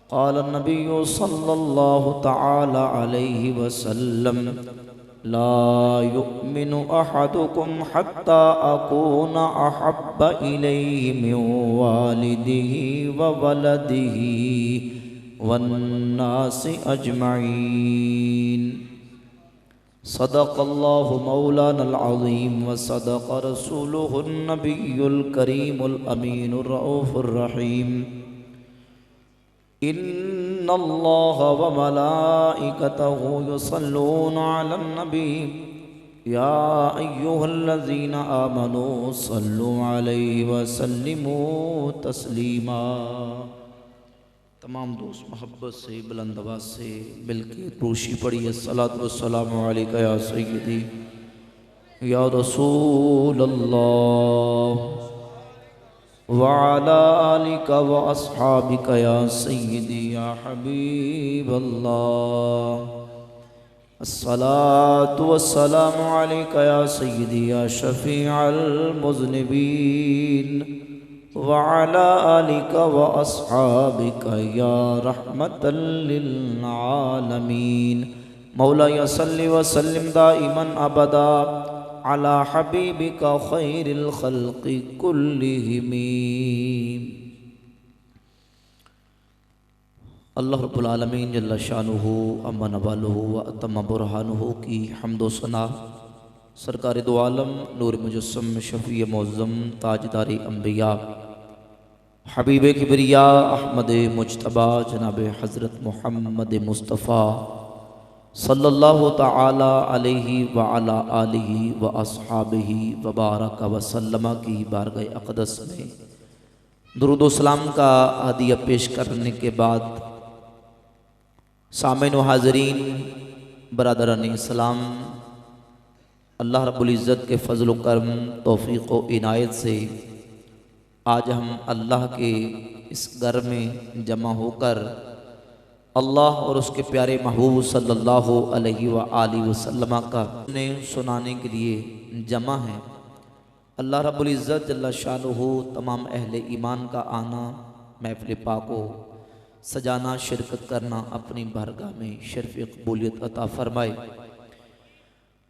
قال النبي صلى الله تعالى عليه وسلم لا يؤمن أحدكم حتى أكون أحب إليه من والده وولده والناس أجمعين صدق الله مولانا العظيم وصدق رسوله النبي الكريم الأمين الرؤوف الرحيم إن الله وملائكته يصلون على النبي يا أيها الذين آمنوا صلوا عليه وسلموا تسلیما۔ تمام دوست محبت سے بلند آواز سے مل کے روشی پڑھی الصلاۃ والسلام علیکہ یا سیدی یا رسول اللہ وعلى آلك وأصحابك يا سيدي يا حبيب الله الصلاة والسلام عليك يا سيدي يا شفيع المذنبين وعلى آلك وأصحابك يا رحمة للعالمين مولاي صل وسلم دائما أبدا على حبيبك خير الخلق كلهم۔ اللہ رب العالمین جل شانہ اما نوالہ و اتم برہانہ کی حمد و ثنا سرکار دو عالم نور مجسم شفیع معظم تاجدار انبیاء حبیب کبریا احمد مجتبی جناب حضرت محمد مصطفیٰ صلی اللہ تعالی علیہ وعلا آلہ واصحابہ وبارک وسلم کی بارگاہ اقدس میں درود و سلام کا ہدیہ پیش کرنے کے بعد سامعین و حاضرین برادران اسلام، اللہ رب العزت کے فضل و کرم توفیق و عنایت سے آج ہم اللہ کے اس گھر میں جمع ہو کر اللہ اور اس کے پیارے محبوب صلی اللہ علیہ وآلہ وسلم کا سنانے کے لیے جمع ہیں۔ اللہ رب العزت جل شانہ تمام اہل ایمان کا آنا، محفل پاک کو سجانا، شرکت کرنا اپنی بارگاہ میں شرف قبولیت عطا فرمائے۔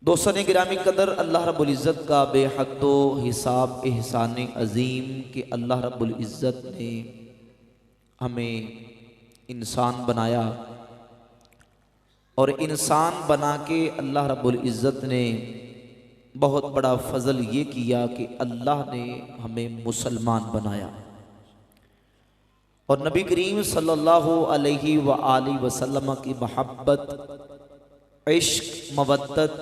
دوستان گرامی قدر، اللہ رب العزت کا بے حد و حساب احسان عظیم کہ اللہ رب العزت نے ہمیں انسان بنایا، اور انسان بنا کے اللہ رب العزت نے بہت بڑا فضل یہ کیا کہ اللہ نے ہمیں مسلمان بنایا، اور نبی کریم صلی اللہ علیہ وآلہ وسلم کی محبت، عشق، مودت،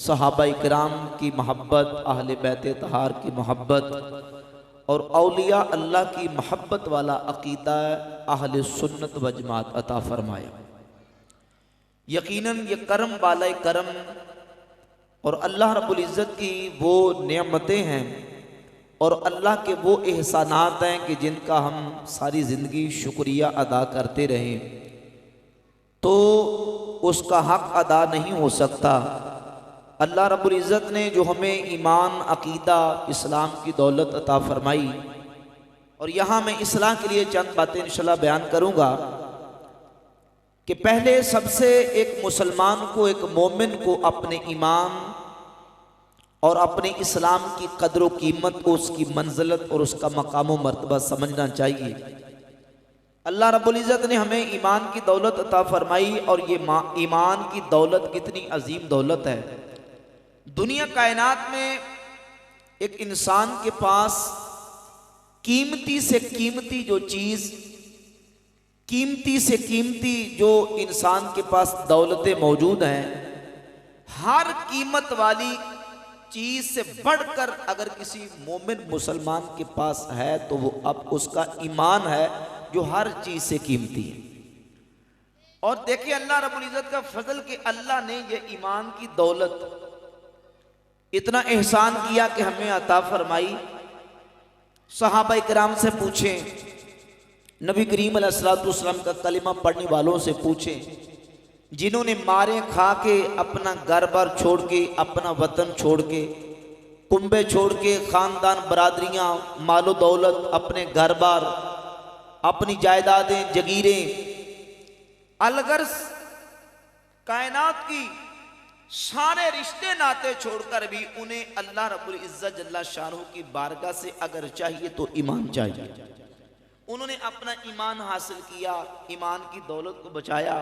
صحابہ اکرام کی محبت، اہل بیت اطہار کی محبت اور اولیاء اللہ کی محبت والا عقیدہ اہل سنت و جماعت عطا فرمایا۔ یقیناً یہ کرم والا کرم اور اللہ رب العزت کی وہ نعمتیں ہیں اور اللہ کے وہ احسانات ہیں کہ جن کا ہم ساری زندگی شکریہ ادا کرتے رہیں تو اس کا حق ادا نہیں ہو سکتا۔ اللہ رب العزت نے جو ہمیں ایمان، عقیدہ، اسلام کی دولت عطا فرمائی، اور یہاں میں اصلاح کے لیے چند باتیں انشاءاللہ بیان کروں گا کہ پہلے سب سے ایک مسلمان کو، ایک مومن کو اپنے ایمان اور اپنے اسلام کی قدر و قیمت کو، اس کی منزلت اور اس کا مقام و مرتبہ سمجھنا چاہیے۔ اللہ رب العزت نے ہمیں ایمان کی دولت عطا فرمائی، اور یہ ایمان کی دولت کتنی عظیم دولت ہے۔ دنیا کائنات میں ایک انسان کے پاس قیمتی سے قیمتی جو چیز، قیمتی سے قیمتی جو انسان کے پاس دولتیں موجود ہیں، ہر قیمت والی چیز سے بڑھ کر اگر کسی مومن مسلمان کے پاس ہے تو وہ اب اس کا ایمان ہے جو ہر چیز سے قیمتی ہے۔ اور دیکھیں اللہ رب العزت کا فضل کہ اللہ نے یہ ایمان کی دولت اتنا احسان کیا کہ ہمیں عطا فرمائی۔ صحابہ اکرام سے پوچھیں، نبی کریم علیہ السلام کا کلمہ پڑھنے والوں سے پوچھیں، جنہوں نے مارے کھا کے، اپنا گھر بار چھوڑ کے، اپنا وطن چھوڑ کے، کنبے چھوڑ کے، خاندان، برادریاں، مال و دولت، اپنے گھر بار، اپنی جائیدادیں جگیریں الغرض کائنات کی سارے رشتے ناتے چھوڑ کر بھی انہیں اللہ رب العزت جل شانہ کی بارگاہ سے اگر چاہیے تو ایمان چاہیے. انہوں نے اپنا ایمان حاصل کیا، ایمان کی دولت کو بچایا،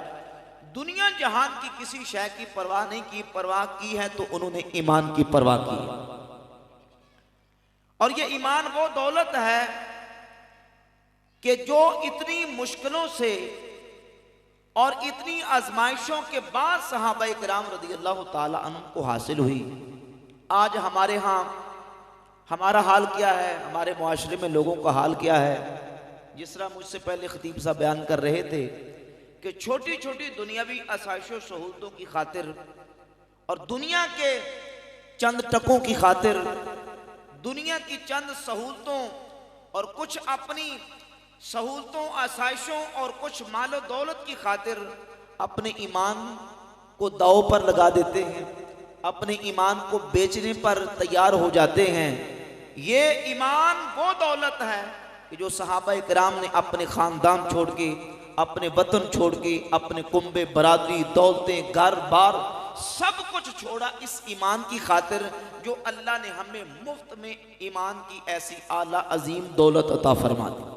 دنیا جہان کی کسی شے کی پرواہ نہیں کی. پرواہ کی ہے تو انہوں نے ایمان کی پرواہ کی. اور یہ ایمان وہ دولت ہے کہ جو اتنی مشکلوں سے اور اتنی آزمائشوں کے بعد صحابہ کرام رضی اللہ تعالی عنہ کو حاصل ہوئی. آج ہمارے ہاں ہمارا حال کیا ہے، ہمارے معاشرے میں لوگوں کا حال کیا ہے؟ جس طرح مجھ سے پہلے خطیب صاحب بیان کر رہے تھے کہ چھوٹی چھوٹی دنیاوی آسائش و سہولتوں کی خاطر اور دنیا کے چند ٹکوں کی خاطر، دنیا کی چند سہولتوں اور کچھ اپنی سہولتوں آسائشوں اور کچھ مال و دولت کی خاطر اپنے ایمان کو داؤ پر لگا دیتے ہیں، اپنے ایمان کو بیچنے پر تیار ہو جاتے ہیں. یہ ایمان وہ دولت ہے کہ جو صحابہ کرام نے اپنے خاندان چھوڑ کے، اپنے وطن چھوڑ کے، اپنے کنبے برادری دولتیں گھر بار سب کچھ چھوڑا اس ایمان کی خاطر جو اللہ نے ہمیں مفت میں ایمان کی ایسی اعلیٰ عظیم دولت عطا فرما دی.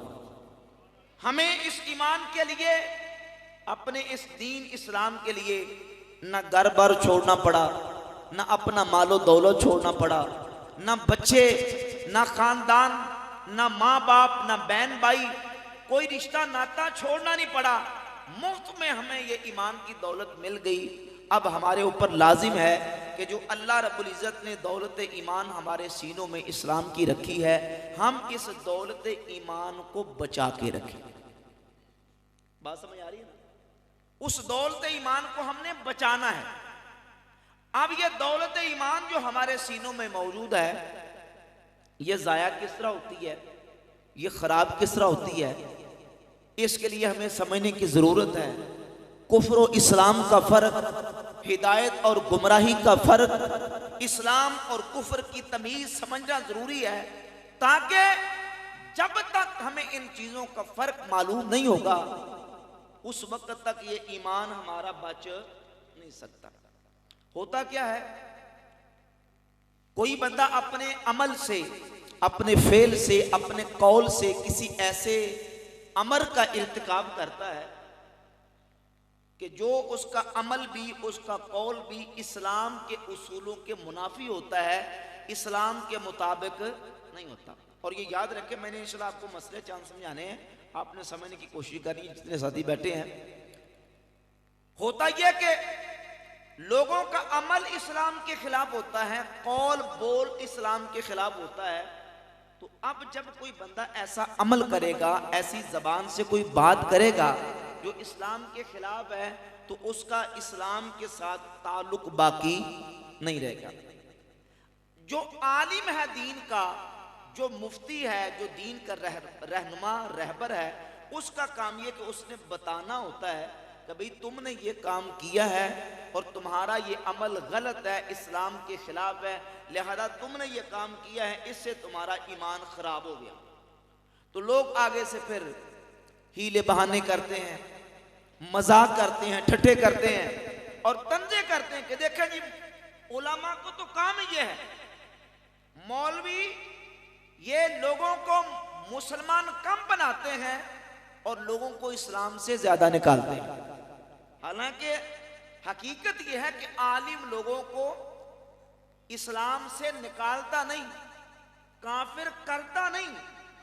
ہمیں اس ایمان کے لیے، اپنے اس دین اسلام کے لیے نہ گھر بار چھوڑنا پڑا، نہ اپنا مال و دولت چھوڑنا پڑا، نہ بچے، نہ خاندان، نہ ماں باپ، نہ بہن بھائی، کوئی رشتہ ناتا چھوڑنا نہیں پڑا. مفت میں ہمیں یہ ایمان کی دولت مل گئی. اب ہمارے اوپر لازم ہے کہ جو اللہ رب العزت نے دولت ایمان ہمارے سینوں میں اسلام کی رکھی ہے، ہم اس دولت ایمان کو بچا کے رکھیں. بات سمجھ آ رہی ہے نا؟ اس دولت ایمان کو ہم نے بچانا ہے. اب یہ دولت ایمان جو ہمارے سینوں میں موجود ہے، یہ ضائع کس طرح ہوتی ہے، یہ خراب کس طرح ہوتی ہے، اس کے لیے ہمیں سمجھنے کی ضرورت ہے. کفر و اسلام کا فرق، ہدایت اور گمراہی کا فرق، اسلام اور کفر کی تمیز سمجھنا ضروری ہے، تاکہ جب تک ہمیں ان چیزوں کا فرق معلوم نہیں ہوگا اس وقت تک یہ ایمان ہمارا بچ نہیں سکتا. ہوتا کیا ہے، کوئی بندہ اپنے عمل سے، اپنے فعل سے، اپنے قول سے کسی ایسے امر کا ارتکاب کرتا ہے کہ جو اس کا عمل بھی، اس کا قول بھی اسلام کے اصولوں کے منافی ہوتا ہے، اسلام کے مطابق نہیں ہوتا. اور یہ یاد رکھیں، میں نے انشاءاللہ آپ کو مسئلے چاند سمجھانے ہیں، آپ نے سمجھنے کی کوشش کرنی ہے جتنے ساتھی بیٹھے ہیں. ہوتا یہ کہ لوگوں کا عمل اسلام کے خلاف ہوتا ہے، قول بول اسلام کے خلاف ہوتا ہے. تو اب جب کوئی بندہ ایسا عمل کرے گا، ایسی زبان سے کوئی بات کرے گا جو اسلام کے خلاف ہے، تو اس کا اسلام کے ساتھ تعلق باقی نہیں رہے گا. جو عالم ہے دین کا، جو مفتی ہے، جو دین کا رہنما رہبر ہے، اس کا کام یہ کہ اس نے بتانا ہوتا ہے کہ بھئی تم نے یہ کام کیا ہے اور تمہارا یہ عمل غلط ہے، اسلام کے خلاف ہے، لہذا تم نے یہ کام کیا ہے، اس سے تمہارا ایمان خراب ہو گیا. تو لوگ آگے سے پھر ہیلے بہانے کرتے ہیں، مذاق کرتے ہیں، ٹھٹھے کرتے ہیں اور طنزے کرتے ہیں کہ دیکھیں جی علماء کو تو کام یہ ہے، مولوی یہ لوگوں کو مسلمان کم بناتے ہیں اور لوگوں کو اسلام سے زیادہ نکالتے ہیں. حالانکہ حقیقت یہ ہے کہ عالم لوگوں کو اسلام سے نکالتا نہیں، کافر کرتا نہیں.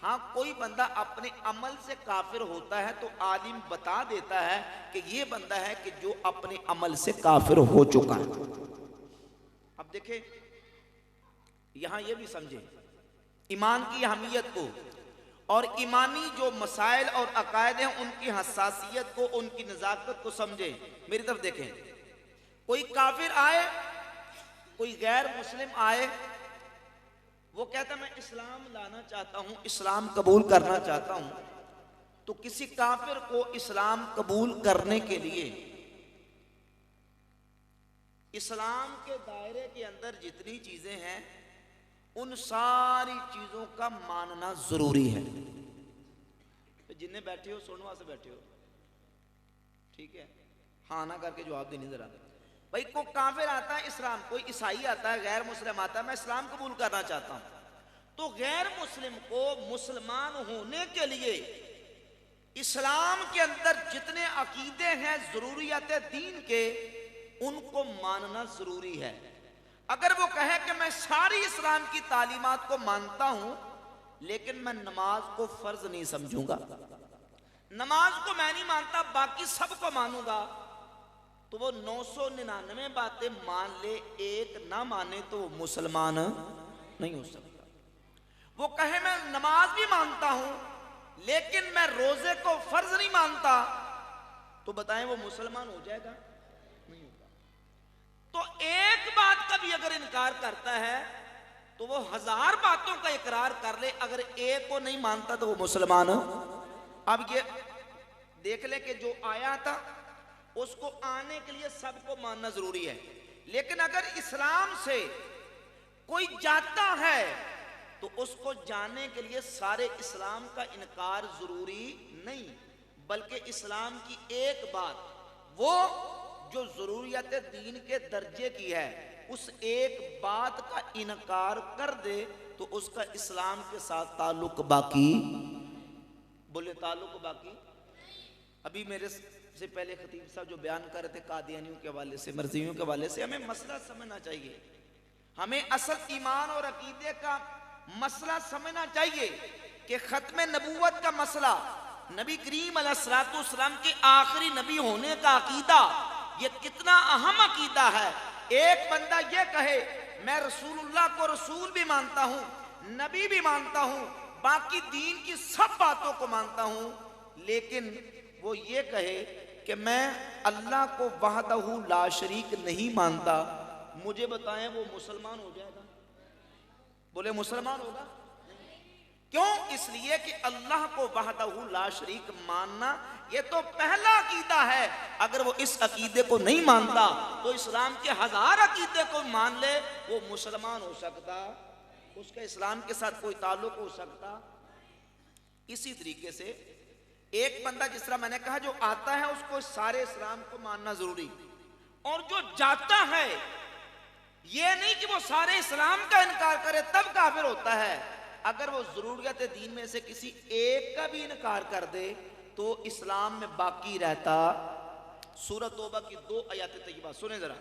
ہاں کوئی بندہ اپنے عمل سے کافر ہوتا ہے تو عالم بتا دیتا ہے کہ یہ بندہ ہے کہ جو اپنے عمل سے کافر ہو چکا ہے. اب دیکھیں یہاں یہ بھی سمجھیں ایمان کی اہمیت کو اور ایمانی جو مسائل اور عقائد ہیں ان کی حساسیت کو، ان کی نزاکت کو سمجھیں. میری طرف دیکھیں، کوئی کافر آئے، کوئی غیر مسلم آئے، وہ کہتا میں اسلام لانا چاہتا ہوں، اسلام قبول کرنا چاہتا ہوں، تو کسی کافر کو اسلام قبول کرنے کے لیے اسلام کے دائرے کے اندر جتنی چیزیں ہیں ان ساری چیزوں کا ماننا ضروری ہے. جنہیں بیٹھے ہو سننے واسطے بیٹھے ہو، ٹھیک ہے، ہاں نہ کر کے جواب دینی ذرا. بھائی کوئی کافر آتا ہے اسلام، کوئی عیسائی آتا ہے، غیر مسلم آتا ہے، میں اسلام قبول کرنا چاہتا ہوں، تو غیر مسلم کو مسلمان ہونے کے لیے اسلام کے اندر جتنے عقیدے ہیں ضروریات دین کے، ان کو ماننا ضروری ہے. اگر وہ کہے کہ میں ساری اسلام کی تعلیمات کو مانتا ہوں لیکن میں نماز کو فرض نہیں سمجھوں گا، نماز کو میں نہیں مانتا باقی سب کو مانوں گا، تو وہ 999 باتیں مان لے ایک نہ مانے تو وہ مسلمان نہیں ہو سکتا. وہ کہے میں نماز بھی مانتا ہوں لیکن میں روزے کو فرض نہیں مانتا، تو بتائیں وہ مسلمان ہو جائے گا؟ نہیں ہوگا. تو ایک بات کا بھی اگر انکار کرتا ہے تو وہ 1000 باتوں کا اقرار کر لے، اگر ایک کو نہیں مانتا تو وہ مسلمان. اب یہ دیکھ لے کہ جو آیا تھا اس کو آنے کے لیے سب کو ماننا ضروری ہے، لیکن اگر اسلام سے کوئی جاتا ہے تو اس کو جاننے کے لیے سارے اسلام کا انکار ضروری نہیں، بلکہ اسلام کی ایک بات وہ جو ضروریات دین کے درجے کی ہے اس ایک بات کا انکار کر دے تو اس کا اسلام کے ساتھ تعلق باقی. بولے تعلق باقی. ابھی میرے سے پہلے خطیب صاحب جو بیان کر رہے تھے قادیانیوں کے حوالے سے، مرزیوں کے حوالے سے، ہمیں مسئلہ سمجھنا چاہیے، ہمیں اصل ایمان اور عقیدے کا مسئلہ سمجھنا چاہیے کہ ختم نبوت کا مسئلہ، نبی کریم علیہ السلام کے آخری نبی ہونے کا عقیدہ، یہ کتنا اہم عقیدہ ہے. ایک بندہ یہ کہے میں رسول اللہ کو رسول بھی مانتا ہوں، نبی بھی مانتا ہوں، باقی دین کی سب باتوں کو مانتا ہوں، لیکن وہ یہ کہے کہ میں اللہ کو وحدہ لا شریک نہیں مانتا، مجھے بتائیں وہ مسلمان ہو جائے گا؟ بولے مسلمان ہوگا؟ کیوں؟ اس لیے کہ اللہ کو وحدہ لا شریک ماننا یہ تو پہلا عقیدہ ہے. اگر وہ اس عقیدے کو نہیں مانتا تو اسلام کے 1000 عقیدے کو مان لے، وہ مسلمان ہو سکتا؟ اس کا اسلام کے ساتھ کوئی تعلق ہو سکتا؟ اسی طریقے سے ایک بندہ جس طرح میں نے کہا جو آتا ہے اس کو سارے اسلام کو ماننا ضروری، اور جو جاتا ہے یہ نہیں کہ وہ سارے اسلام کا انکار کرے تب کافر ہوتا ہے. اگر وہ ضروریات دین میں سے کسی ایک کا بھی انکار کر دے تو اسلام میں باقی رہتا. سورۃ توبہ کی 2 آیات طیبہ سنیں ذرا.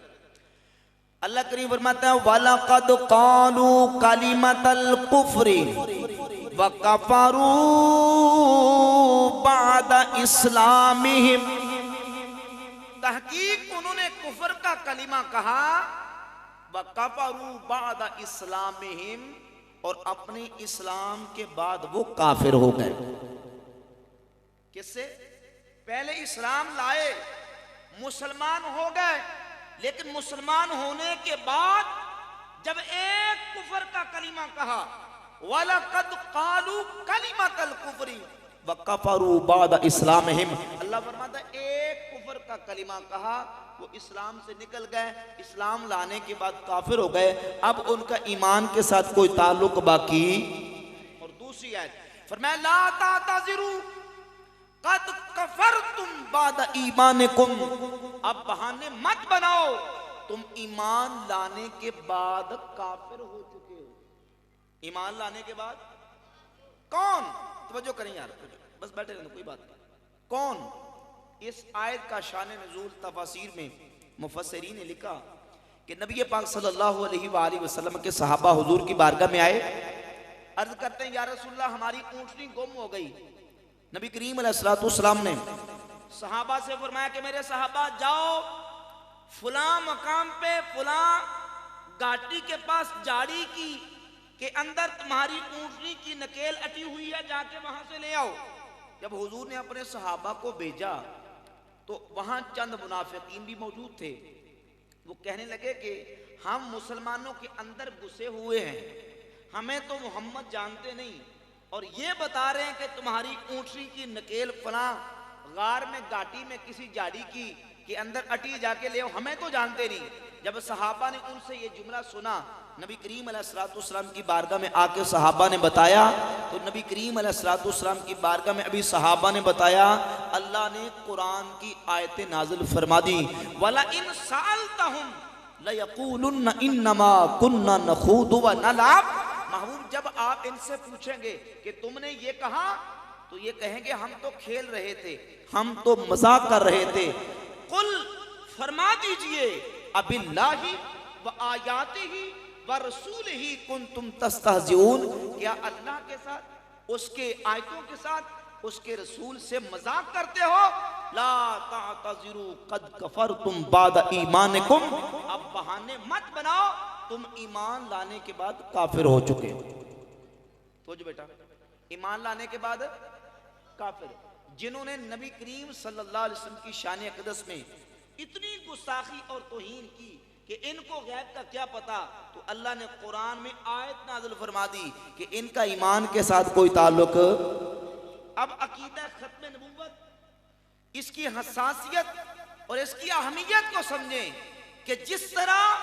اللہ کریم فرماتا ہے وَلَقَدْ قَالُوا كَلِمَةَ الْكُفْرِ وَكَفَرُوا بَعْدَ إِسْلَامِهِمْ، تحقیق انہوں نے کفر کا کلمہ کہا، وَكَفَرُوا بَعْدَ إِسْلَامِهِمْ، اور اپنے اسلام کے بعد وہ کافر ہو گئے. کس سے؟ پہلے اسلام لائے، مسلمان ہو گئے، لیکن مسلمان ہونے کے بعد جب ایک کفر کا کلمہ کہا وَلَقَدْ قَالُوا كَلِمَةَ الْكُفْرِ وَكَفَرُوا بَعْدَ إِسْلَامِهِمْ، اللہ فرماتا ہے ایک کفر کا کلمہ کہا، وہ اسلام سے نکل گئے، اسلام لانے کے بعد کافر ہو گئے، اب ان کا ایمان کے ساتھ کوئی تعلق باقی. اور دوسری آیت فرمایا لا تعتذروا قد کفرتم بعد ایمانکم، اب بہانے مت بناؤ، تم ایمان لانے کے بعد کافر ہو چکے ہو. ایمان لانے کے بعد کون؟ توجہ کریں یار، بس بیٹھے رہنا کوئی بات نہیں. کون؟ اس آیت کا شان نزول تفاسیر میں مفسرین نے لکھا کہ نبی پاک صلی اللہ علیہ وآلہ وسلم کے صحابہ حضور کی بارگاہ میں آئے، عرض کرتے ہیں یا رسول اللہ ہماری اونٹنی گم ہو گئی. نبی کریم علیہ السلام نے صحابہ سے فرمایا کہ میرے صحابہ جاؤ فلاں مقام پہ فلاں گاٹی کے پاس جاڑی کی کہ اندر تمہاری اونٹنی کی نکیل اٹی ہوئی ہے، جا کے وہاں سے لے آؤ. جب حضور نے اپنے صحابہ کو بھیجا تو وہاں چند منافقین بھی موجود تھے. وہ کہنے لگے کہ ہم مسلمانوں کے اندر گھسے ہوئے ہیں، ہمیں تو محمد جانتے نہیں، اور یہ بتا رہے ہیں کہ تمہاری اونٹنی کی نکیل فلاں غار میں گاٹی میں کسی جاڑی کی کہ اندر اٹی، جا کے لے آؤ، ہمیں تو جانتے نہیں. جب صحابہ نے ان سے یہ جملہ سنا نبی کریم علیہ السلام کی بارگاہ میں آ کے صحابہ نے بتایا تو نبی کریم علیہ السلام کی بارگاہ میں ابھی صحابہ نے بتایا اللہ نے قرآن کی آیتیں نازل فرما دی وَلَئِن سَأَلْتَهُمْ لَيَقُولُنَّ إِنَّمَا كُنَّا نَخُوضُ وَنَلْعَبُ محبوب جب آپ ان سے پوچھیں گے کہ تم نے یہ کہا تو یہ کہیں گے ہم تو کھیل رہے تھے ہم تو مذاق کر رہے تھے قل فرما دیجئے اب اللہ و آیاتہ و رسولہ کنتم تستہزئون کیا اللہ کے ساتھ اس کے آیتوں کے ساتھ اس کے رسول سے مذاق کرتے ہو لا تعتذروا قد کفرتم بعد ایمانکم اب بہانے مت بناؤ تم ایمان لانے کے بعد کافر ہو چکے تو جو بیٹا ایمان لانے کے بعد کافر جنہوں نے نبی کریم صلی اللہ علیہ وسلم کی شان اقدس میں اتنی گستاخی اور توہین کی کہ ان کو غیب کا کیا پتا تو اللہ نے قرآن میں آیت نازل فرما دی کہ ان کا ایمان کے ساتھ کوئی تعلق اب عقیدہ ختم نبوت اس کی حساسیت اور اس کی اہمیت کو سمجھیں کہ جس طرح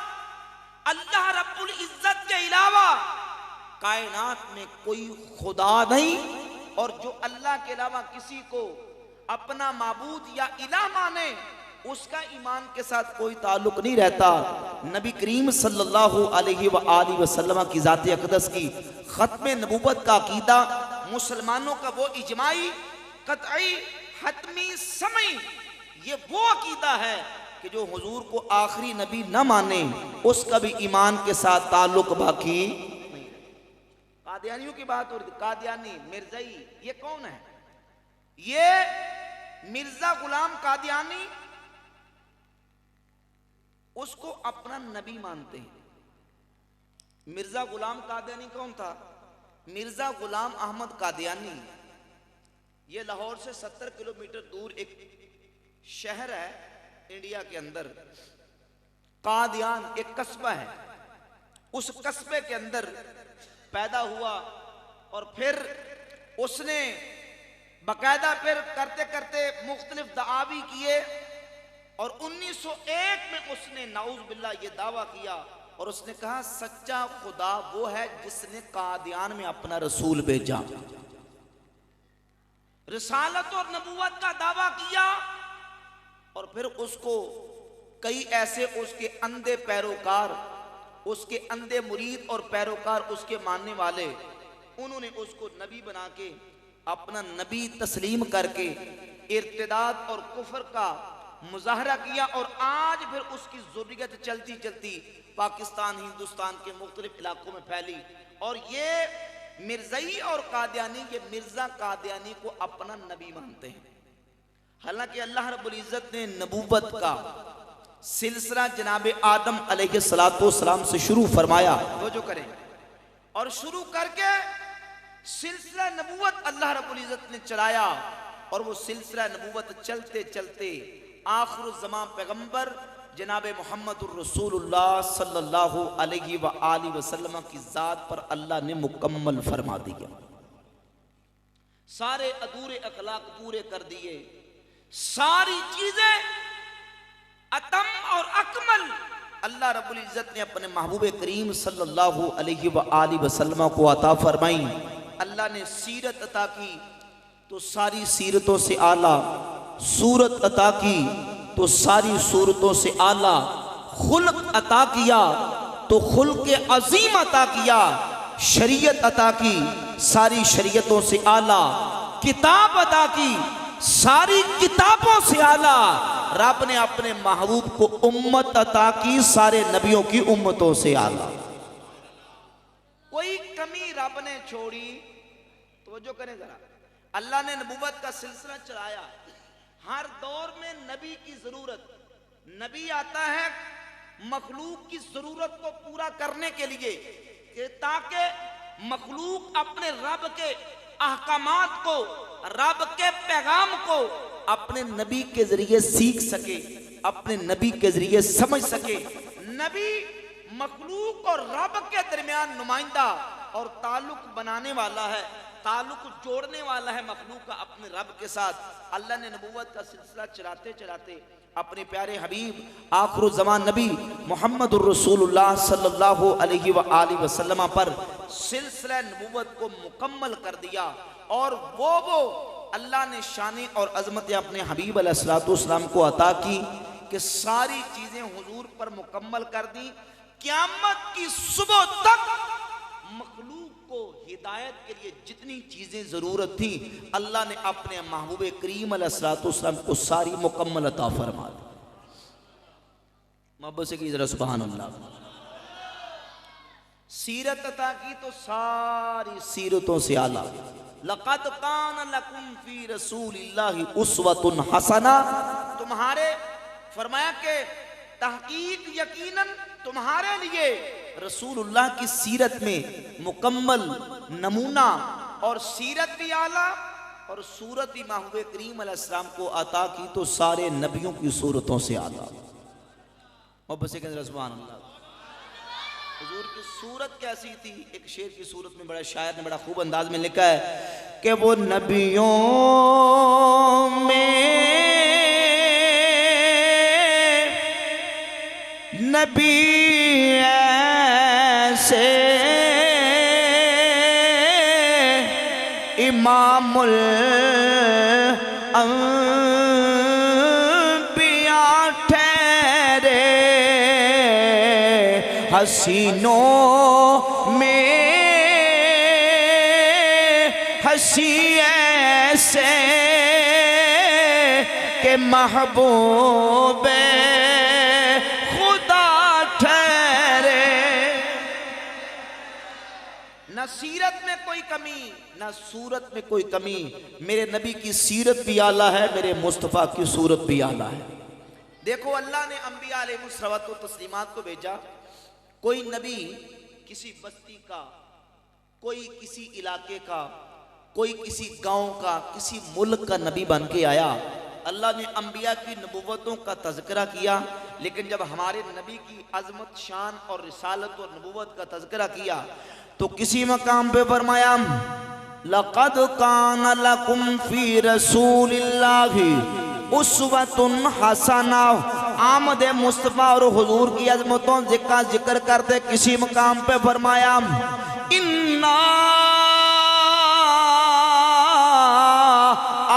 اللہ رب العزت کے علاوہ کائنات میں کوئی خدا نہیں اور جو اللہ کے علاوہ کسی کو اپنا معبود یا الہ مانے اس کا ایمان کے ساتھ کوئی تعلق نہیں رہتا نبی کریم صلی اللہ علیہ وآلہ وسلم کی ذات اقدس کی ختم نبوت کا عقیدہ مسلمانوں کا وہ اجماعی قطعی حتمی سمعی یہ وہ عقیدہ ہے کہ جو حضور کو آخری نبی نہ مانے اس کا بھی ایمان کے ساتھ تعلق باقی نہیں قادیانیوں کی بات اور قادیانی مرزائی یہ کون ہے یہ مرزا غلام قادیانی اس کو اپنا نبی مانتے ہیں مرزا غلام قادیانی کون تھا مرزا غلام احمد قادیانی یہ لاہور سے 70 کلومیٹر دور ایک شہر ہے انڈیا کے اندر قادیان ایک قصبہ ہے اس قصبے کے اندر پیدا ہوا اور پھر اس نے باقاعدہ پھر کرتے کرتے مختلف دعاوی کیے اور 1901 میں اس نے نعوذ باللہ یہ دعویٰ کیا اور اس نے کہا سچا خدا وہ ہے جس نے قادیان میں اپنا رسول بھیجا رسالت اور نبوت کا دعویٰ کیا اور پھر اس کو کئی ایسے اس کے اندھے پیروکار اس کے اندھے مرید اور پیروکار اس کے ماننے والے انہوں نے اس کو نبی بنا کے اپنا نبی تسلیم کر کے ارتداد اور کفر کا مظاہرہ کیا اور آج پھر اس کی ذریت چلتی چلتی پاکستان ہندوستان کے مختلف علاقوں میں پھیلی اور یہ مرزائی اور قادیانی یہ مرزا قادیانی کو اپنا نبی مانتے ہیں حالانکہ اللہ رب العزت نے نبوت کا سلسلہ جناب آدم علیہ السلام سے شروع فرمایا وہ جو کریں اور شروع کر کے سلسلہ نبوت اللہ رب العزت نے چلایا اور وہ سلسلہ نبوت چلتے چلتے آخر الزمان پیغمبر جناب محمد الرسول اللہ صلی اللہ علیہ وآلہ وسلم کی ذات پر اللہ نے مکمل فرما دیا سارے ادھورے اخلاق پورے کر دیے ساری چیزیں اتم اور اکمل اللہ رب العزت نے اپنے محبوب کریم صلی اللہ علیہ وآلہ وسلم کو عطا فرمائی اللہ نے سیرت عطا کی تو ساری سیرتوں سے اعلیٰ صورت عطا کی تو ساری صورتوں سے اعلیٰ خلق عطا کیا تو خلق عظیم عطا کیا شریعت عطا کی ساری شریعتوں سے اعلیٰ کتاب عطا کی ساری کتابوں سے اعلیٰ رب نے اپنے محبوب کو امت عطا کی سارے نبیوں کی امتوں سے اعلیٰ کوئی کمی رب نے چھوڑی توجہ کریں ذرا اللہ نے نبوت کا سلسلہ چلایا ہر دور میں نبی کی ضرورت نبی آتا ہے مخلوق کی ضرورت کو پورا کرنے کے لیے کہ تاکہ مخلوق اپنے رب کے احکامات کو رب کے پیغام کو اپنے نبی کے ذریعے سیکھ سکے اپنے نبی کے ذریعے سمجھ سکے نبی مخلوق اور رب کے درمیان نمائندہ اور تعلق بنانے والا ہے تعلق جوڑنے والا ہے مخلوق کا اپنے رب کے ساتھ. اللہ نے نبوت کا سلسلہ چلاتے چلاتے اپنے پیارے حبیب آخر الزمان نبی محمد الرسول اللہ صلی اللہ علیہ وآلہ وسلم پر سلسلہ نبوت کو مکمل کر دیا. اور وہ اللہ نے شان اور عظمت اپنے حبیب علیہ السلام کو عطا کی کہ ساری چیزیں حضور پر مکمل کر دی. قیامت کی صبح تک مخلوق کو ہدایت کے لیے جتنی چیزیں ضرورت تھی اللہ نے اپنے محبوب کریم علیہ السلام کو ساری مکمل عطا فرما دی. محبت سے کی ذرا سبحان اللہ. سیرت عطا کی تو ساری سیرتوں سے اعلیٰ. لقد کان لکم فی رسول اللہ اسوۃ حسنہ. تمہارے فرمایا کہ تحقیق یقیناً تمہارے لیے رسول اللہ کی سیرت میں مکمل نمونہ اور سیرت بھی اعلیٰ اور صورت بھی محبوب کریم علیہ السلام کو عطا کی تو سارے نبیوں کی صورتوں سے اعلیٰ. محبت سے کہتے ہیں سبحان اللہ. حضور کی صورت کیسی تھی؟ ایک شعر کی صورت میں بڑا شاعر نے بڑا خوب انداز میں لکھا ہے کہ وہ نبیوں میں نبی ایسے امام الانبیاء ٹھہرے حسینوں میں ہنسی ایسے کہ محبوب نہ سیرت میں کوئی کمی نہ صورت میں کوئی کمی. میرے نبی کی سیرت بھی اعلیٰ ہے, میرے مصطفیٰ کی صورت بھی اعلیٰ ہے. دیکھو اللہ نے انبیاء علیہ الصلوۃ والتسلیمات کو بھیجا. کوئی نبی کسی بستی کا, کوئی کسی علاقے کا, کوئی کسی گاؤں کا, کسی ملک کا نبی بن کے آیا. اللہ نے انبیاء کی نبوتوں کا تذکرہ کیا, لیکن جب ہمارے نبی کی عظمت, شان اور رسالت اور نبوت کا تذکرہ کیا تو کسی مقام پہ فرمایا لَقَدْ كَانَ لَكُمْ فِي رَسُولِ اللَّهِ اُسْوَةٌ حَسَنَةٌ. آمد مصطفیٰ اور حضور کی عظمتوں کا ذکر کرتے کسی مقام پہ فرمایا اِنَّا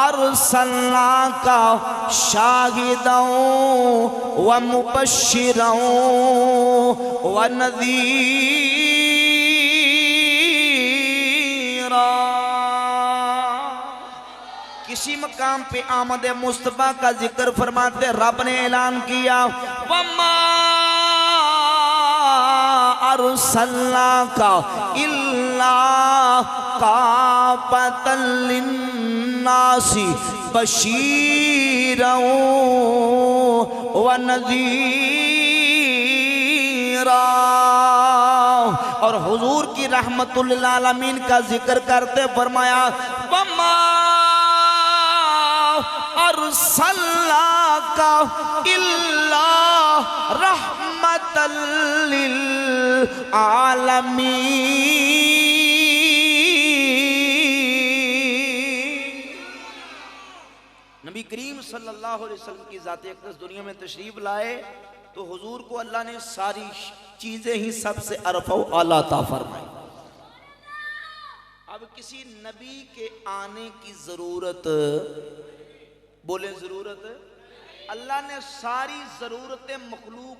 أَرْسَلْنَاكَ شَاهِدًا وَمُبَشِّرًا وَنَذِيرًا. کسی مقام پہ آمد مصطفیٰ کا ذکر فرماتے رب نے اعلان کیا وَمَا أَرْسَلْنَاكَ إِلَّا كَافَّةً لِلنَّاسِ بَشِيرًا وَنَذِيرًا. اور حضور کی رحمت للعالمین کا ذکر کرتے فرمایا وَمَا أَرْسَلْنَاكَ إِلَّا رَحْمَةً لِلْعَالَمِينَ. نبی کریم صلی اللہ علیہ وسلم کی ذات اقدس دنیا میں تشریف لائے تو حضور کو اللہ نے ساری چیزیں ہی سب سے عرفہ و اعلیٰ عطا فرمائی. اب کسی نبی کے آنے کی ضرورت, بولیں ضرورت, اللہ نے ساری ضرورتیں مخلوق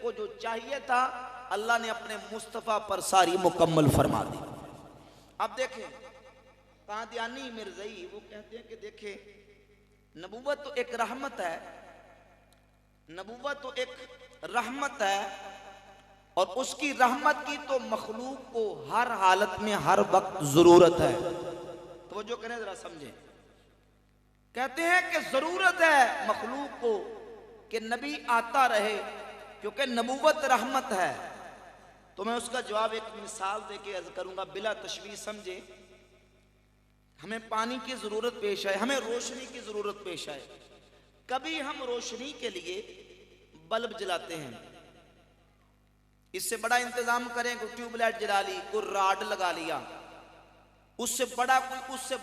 کو جو چاہیے تھا اللہ نے اپنے مصطفیٰ پر ساری مکمل فرما دی. اب دیکھیں قادیانی مرزائی وہ کہتے ہیں کہ دیکھیں نبوت تو ایک رحمت ہے, نبوت تو ایک رحمت ہے اور اس کی رحمت کی تو مخلوق کو ہر حالت میں ہر وقت ضرورت ہے. توجہ کریں ذرا سمجھیں. کہتے ہیں کہ ضرورت ہے مخلوق کو کہ نبی آتا رہے کیونکہ نبوت رحمت ہے. تو میں اس کا جواب ایک مثال دے کے عرض کروں گا بلا تشبیہ سمجھے. ہمیں پانی کی ضرورت پیش آئے, ہمیں روشنی کی ضرورت پیش آئے, کبھی ہم روشنی کے لیے بلب جلاتے ہیں, اس سے بڑا انتظام کریں کوئی ٹیوب لائٹ جلا لی, کوئی راڈ لگا لیا, اس سے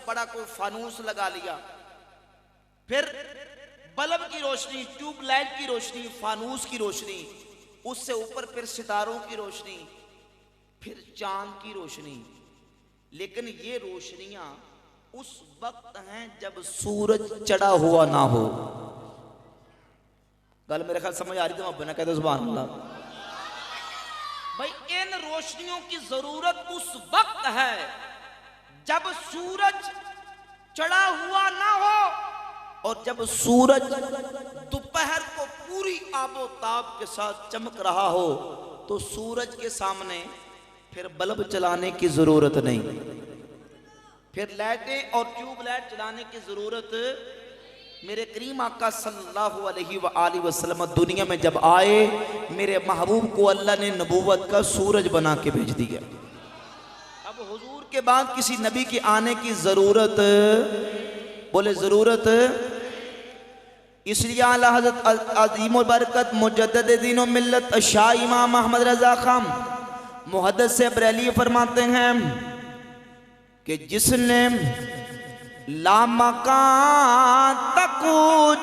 بڑا کوئی فانوس لگا لیا، پھر بلب کی روشنی، ٹیوب لائٹ کی روشنی، فانوس کی روشنی، اس سے اوپر پھر ستاروں کی روشنی، پھر چاند کی روشنی. لیکن یہ روشنیاں اس وقت ہیں جب سورج چڑھا ہوا نہ ہو. گل میرے خیال سمجھ آ رہی تھی؟ میں بنا کہتے سبحان اللہ. بھائی ان روشنیوں کی ضرورت اس وقت ہے جب سورج چڑھا ہوا نہ ہو، اور جب سورج دوپہر کو پوری آب و تاب کے ساتھ چمک رہا ہو تو سورج کے سامنے پھر بلب چلانے کی ضرورت نہیں، پھر لائٹیں اور ٹیوب لائٹ چلانے کی ضرورت. میرے کریم آقا صلی اللہ علیہ وآلہ وسلم دنیا میں جب آئے، میرے محبوب کو اللہ نے نبوت کا سورج بنا کے بھیج دیا. اب حضور کے بعد کسی نبی کے آنے کی ضرورت، بولے ضرورت. اس لیے اعلیٰ حضرت عظیم البرکت مجدد دین و ملت شاہ امام احمد رضا خان محدث بریلوی فرماتے ہیں کہ جس نے لامکان تک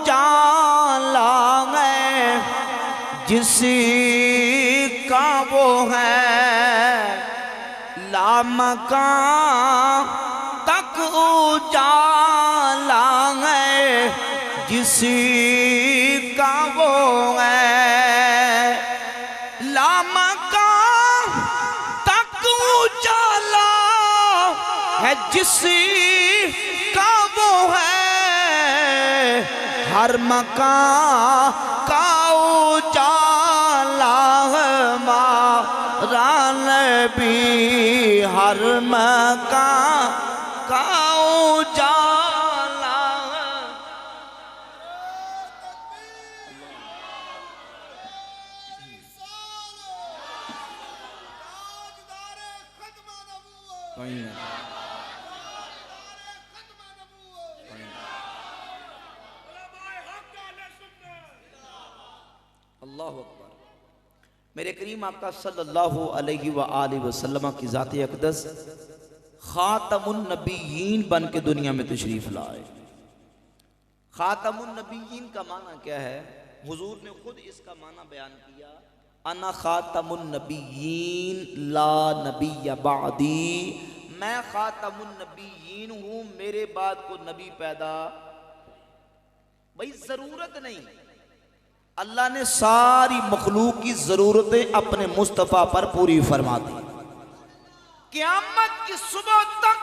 جانا ہے، جس کا وہ ہے لامکان تک جانا ہے، جس کا وہ ہے لامکان تک جانا ہے، جس کا وہ ہے ہر مکان کا اجالا ہمارا نبی، ہر مکان کا اجالا. اللہ اکبر. میرے کریم آقا صلی اللہ علیہ وآلہ وسلم کی ذات اقدس خاتم النبیین بن کے دنیا میں تشریف لائے. خاتم النبیین کا معنی کیا ہے؟ حضور نے خود اس کا معنی بیان کیا، انا خاتم النبیین لا نبی بعدی، میں خاتم النبیین ہوں، میرے بعد کو نبی پیدا. بھئی ضرورت نہیں، اللہ نے ساری مخلوق کی ضرورتیں اپنے مصطفیٰ پر پوری فرما دی. قیامت کی صبح تک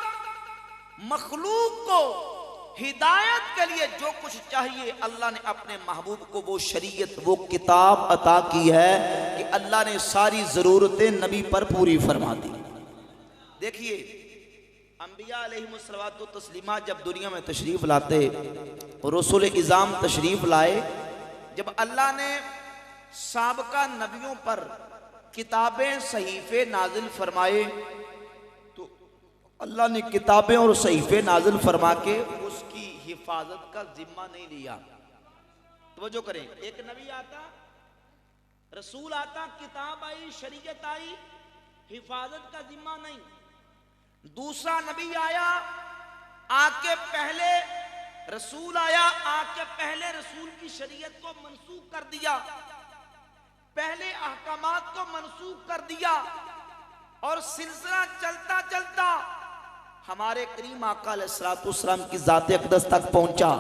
مخلوق کو ہدایت کے لیے جو کچھ چاہیے اللہ نے اپنے محبوب کو وہ شریعت، وہ کتاب عطا کی ہے کہ اللہ نے ساری ضرورتیں نبی پر پوری فرما دی. دیکھیے انبیاء علیہم الصلوۃ والتسلیمات جب دنیا میں تشریف لاتے، رسول اعظام تشریف لائے، جب اللہ نے سابقہ نبیوں پر کتابیں صحیفے نازل فرمائے تو اللہ نے کتابیں اور صحیفے نازل فرما کے اس کی حفاظت کا ذمہ نہیں لیا. توجہ کریں، ایک نبی آتا، رسول آتا، کتاب آئی، شریعت آئی، حفاظت کا ذمہ نہیں. دوسرا نبی آیا، آ کے پہلے رسول آیا، آ کے پہلے رسول کی شریعت کو منسوخ کر دیا، پہلے احکامات کو منسوخ کر دیا، اور سلسلہ چلتا چلتا ہمارے کریم آقا علیہ السلام کی ذات اقدس تک پہنچا.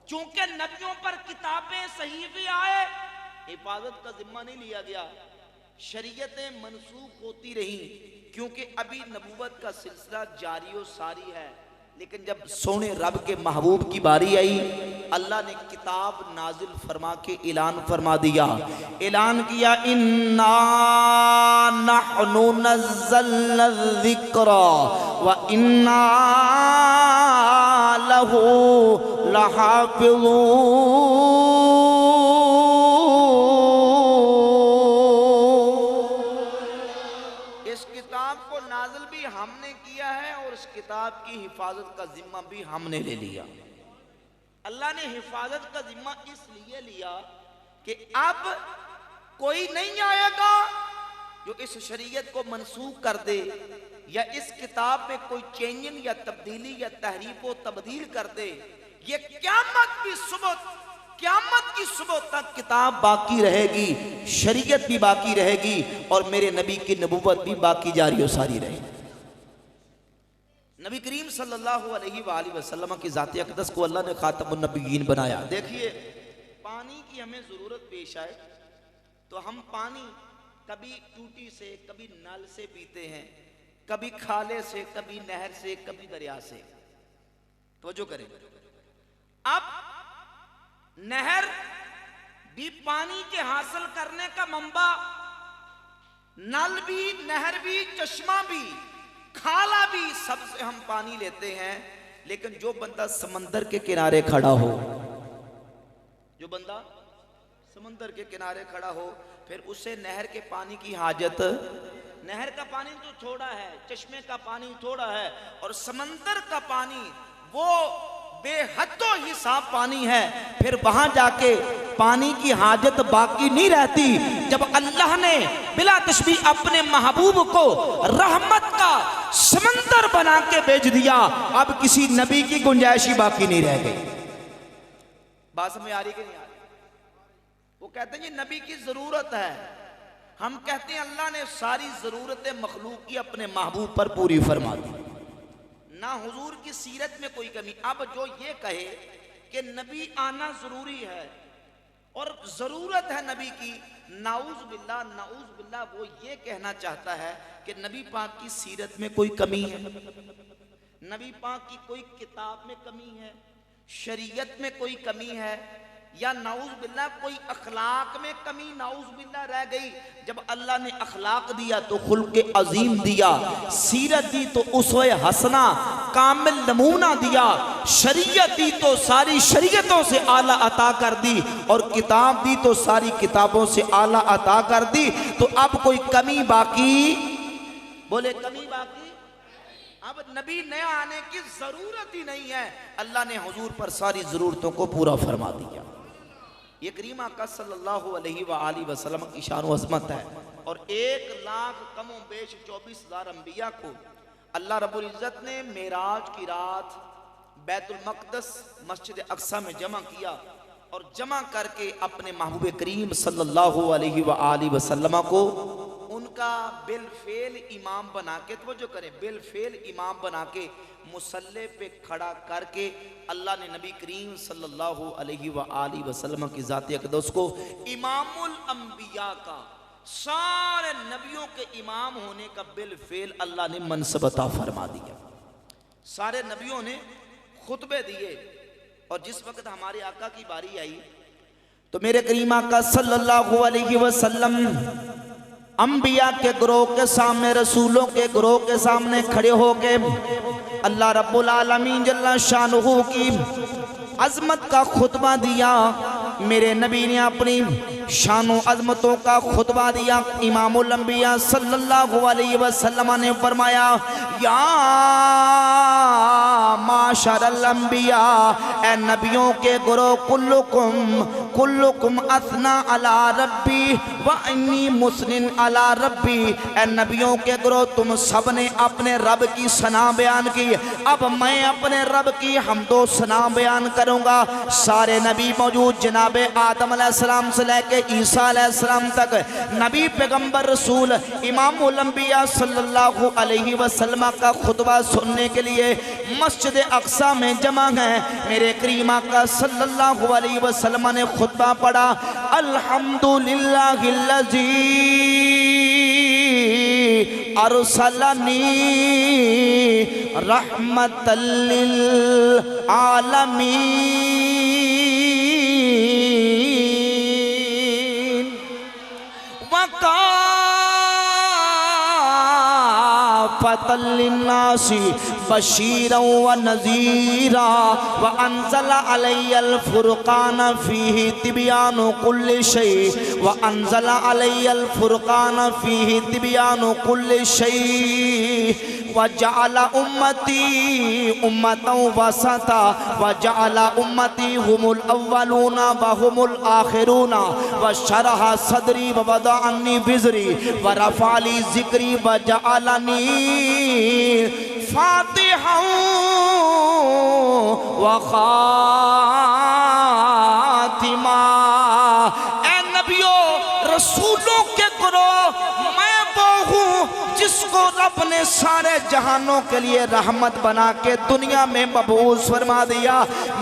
چونکہ نبیوں پر کتابیں صحیفے آئے، حفاظت کا ذمہ نہیں لیا گیا، شریعتیں منسوخ ہوتی رہیں، کیونکہ ابھی نبوت کا سلسلہ جاری و ساری ہے. لیکن جب سونے رب کے محبوب کی باری آئی، اللہ نے کتاب نازل فرما کے اعلان فرما دیا، اعلان کیا اِنَّا نَحْنُ نَزَّلْنَا الذِّكْرَ وَإِنَّا لَهُ لَحَافِظُونَ. ہم نے کیا ہے اور اس کتاب کی حفاظت کا ذمہ بھی ہم نے لے لیا. اللہ نے حفاظت کا ذمہ اس لیے لیا کہ اب کوئی نہیں آئے گا جو اس شریعت کو منسوخ کر دے، یا اس کتاب میں کوئی چینجنگ یا تبدیلی یا تحریف و تبدیل کر دے، یہ قیامت کی صبح تک کتاب باقی رہے گی، شریعت بھی باقی رہے گی، اور میرے نبی کی نبوت بھی باقی جاری و ساری رہے گی۔ نبی کریم صلی اللہ علیہ وآلہ وسلم کی ذات اقدس کو اللہ نے خاتم النبیین بنایا۔ دیکھیے پانی کی ہمیں ضرورت پیش آئے تو ہم پانی کبھی ٹوٹی سے، کبھی نل سے پیتے ہیں، کبھی کھالے سے، کبھی نہر سے، کبھی دریا سے۔ توجہ کریں، اب نہر بھی پانی کے حاصل کرنے کا منبع، نل بھی، نہر بھی، چشمہ بھی، کھالا بھی، سب سے ہم پانی لیتے ہیں۔ لیکن جو بندہ سمندر کے کنارے کھڑا ہو، جو بندہ سمندر کے کنارے کھڑا ہو، پھر اسے نہر کے پانی کی حاجت، نہر کا پانی تو تھوڑا ہے، چشمے کا پانی تھوڑا ہے، اور سمندر کا پانی وہ بے حد و حساب پانی ہے۔ پھر وہاں جا کے پانی کی حاجت باقی نہیں رہتی۔ جب اللہ نے بلا تشبیہ اپنے محبوب کو رحمت کا سمندر بنا کے بھیج دیا، اب کسی نبی کی گنجائش ہی باقی نہیں رہ گئی۔ بات سمجھ آ رہی کہ نہیں آ رہی؟ وہ کہتے ہیں یہ نبی کی ضرورت ہے، ہم کہتے ہیں اللہ نے ساری ضرورتیں مخلوق کی اپنے محبوب پر پوری فرما دی، نہ حضور کی سیرت میں کوئی کمی۔ اب جو یہ کہے کہ نبی آنا ضروری ہے اور ضرورت ہے نبی کی، نعوذ باللہ وہ یہ کہنا چاہتا ہے کہ نبی پاک کی سیرت میں کوئی کمی ہے، نبی پاک کی کوئی کتاب میں کمی ہے، شریعت میں کوئی کمی ہے، یا نعوذ باللہ کوئی اخلاق میں کمی نعوذ باللہ رہ گئی۔ جب اللہ نے اخلاق دیا تو خلق عظیم دیا، سیرت دی تو اسوہ حسنہ کامل نمونہ دیا، شریعت دی تو ساری شریعتوں سے اعلیٰ عطا کر دی، اور کتاب دی تو ساری کتابوں سے اعلیٰ عطا کر دی۔ تو اب کوئی کمی باقی، بولے کمی باقی، اب نبی نیا آنے کی ضرورت ہی نہیں ہے، اللہ نے حضور پر ساری ضرورتوں کو پورا فرما دیا۔ یہ کریم آقا صلی اللہ علیہ وآلہ وسلم کی شان و عظمت ہے، اور 1,00,000 کم و بیش 24,000 انبیاء کو اللہ رب العزت نے معراج کی رات بیت المقدس مسجد اقصی میں جمع کیا، اور جمع کر کے اپنے محبوب کریم صلی اللہ علیہ وآلہ وسلم کو ان کا بالفعل امام بنا کے، توجہ کریں، بالفعل امام بنا کے مصلی پہ کھڑا کر کے اللہ نے نبی کریم صلی اللہ علیہ وآلہ وسلم کی ذات اقدس کو امام الانبیاء کا، سارے نبیوں کے امام ہونے کا بالفعل اللہ نے منصب عطا فرما دیا۔ سارے نبیوں نے خطبے دیے، اور جس وقت ہمارے آقا کی باری آئی تو میرے کریم آقا صلی اللہ علیہ وسلم انبیاء کے گروہ کے سامنے، رسولوں کے گروہ کے سامنے کھڑے ہو کے اللہ رب العالمین جل شانہ کی عظمت کا خطبہ دیا۔ میرے نبی نے اپنی شان و عظمتوں کا خطبہ دیا۔ امام الانبیاء صلی اللہ علیہ وسلم نے فرمایا، یا معاشر الانبیاء، اے نبیوں کے گروہ، کلکم اثنا علی ربی وانی مسن علی ربی، اے نبیوں کے گروہ تم سب نے اپنے رب کی ثنا بیان کی، اب میں اپنے رب کی حمد و ثنا بیان کروں گا۔ سارے نبی موجود، جناب آدم علیہ السلام سے لے کے عیسیٰ علیہ السلام تک، نبی پیغمبر رسول امام الانبیاء صلی اللہ علیہ وسلم کا خطبہ سننے کے لیے مسجد اقصی میں جمع ہیں۔ میرے کریم آقا صلی اللہ علیہ وسلم نے خطبہ پڑھا، الحمدللہ الذی ارسلنی رحمت للعالمین وکافۃ للناس بشیرا ونذیرا وانزل علی الفرقان فیہ تبیان کل شیء وانزل علی الفرقان فیہ تبیان کل شیء وجعل امتی امتا وسطا وجعل امتی هم الاولون وهم الاخرون وشرح صدری ووضع عنی وزری ورفع لی ذکری وجعلنی فاتحا وخاتما۔ اے نبیوں رسولوں کے گروہ، میں وہ ہوں جس کو رب نے سارے جہانوں کے لیے رحمت بنا کے دنیا میں مبعوث فرما دیا۔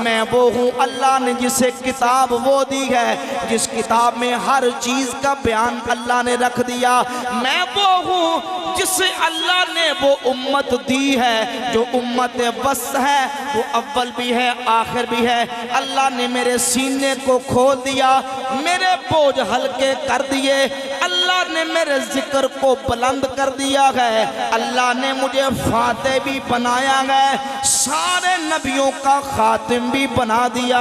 میں وہ ہوں اللہ نے جسے کتاب وہ دی ہے جس کتاب میں ہر چیز کا بیان اللہ نے رکھ دیا۔ میں وہ ہوں جسے اللہ نے وہ امت دی ہے جو امت وسط ہے، وہ اول بھی ہے آخر بھی ہے۔ اللہ نے میرے سینے کو کھول دیا، میرے بوجھ ہلکے کر دیے، اللہ نے میرے ذکر کو بلند کر دیا ہے، اللہ نے مجھے فاتح بھی بنایا ہے، سارے نبیوں کا خاتم بھی بنا دیا۔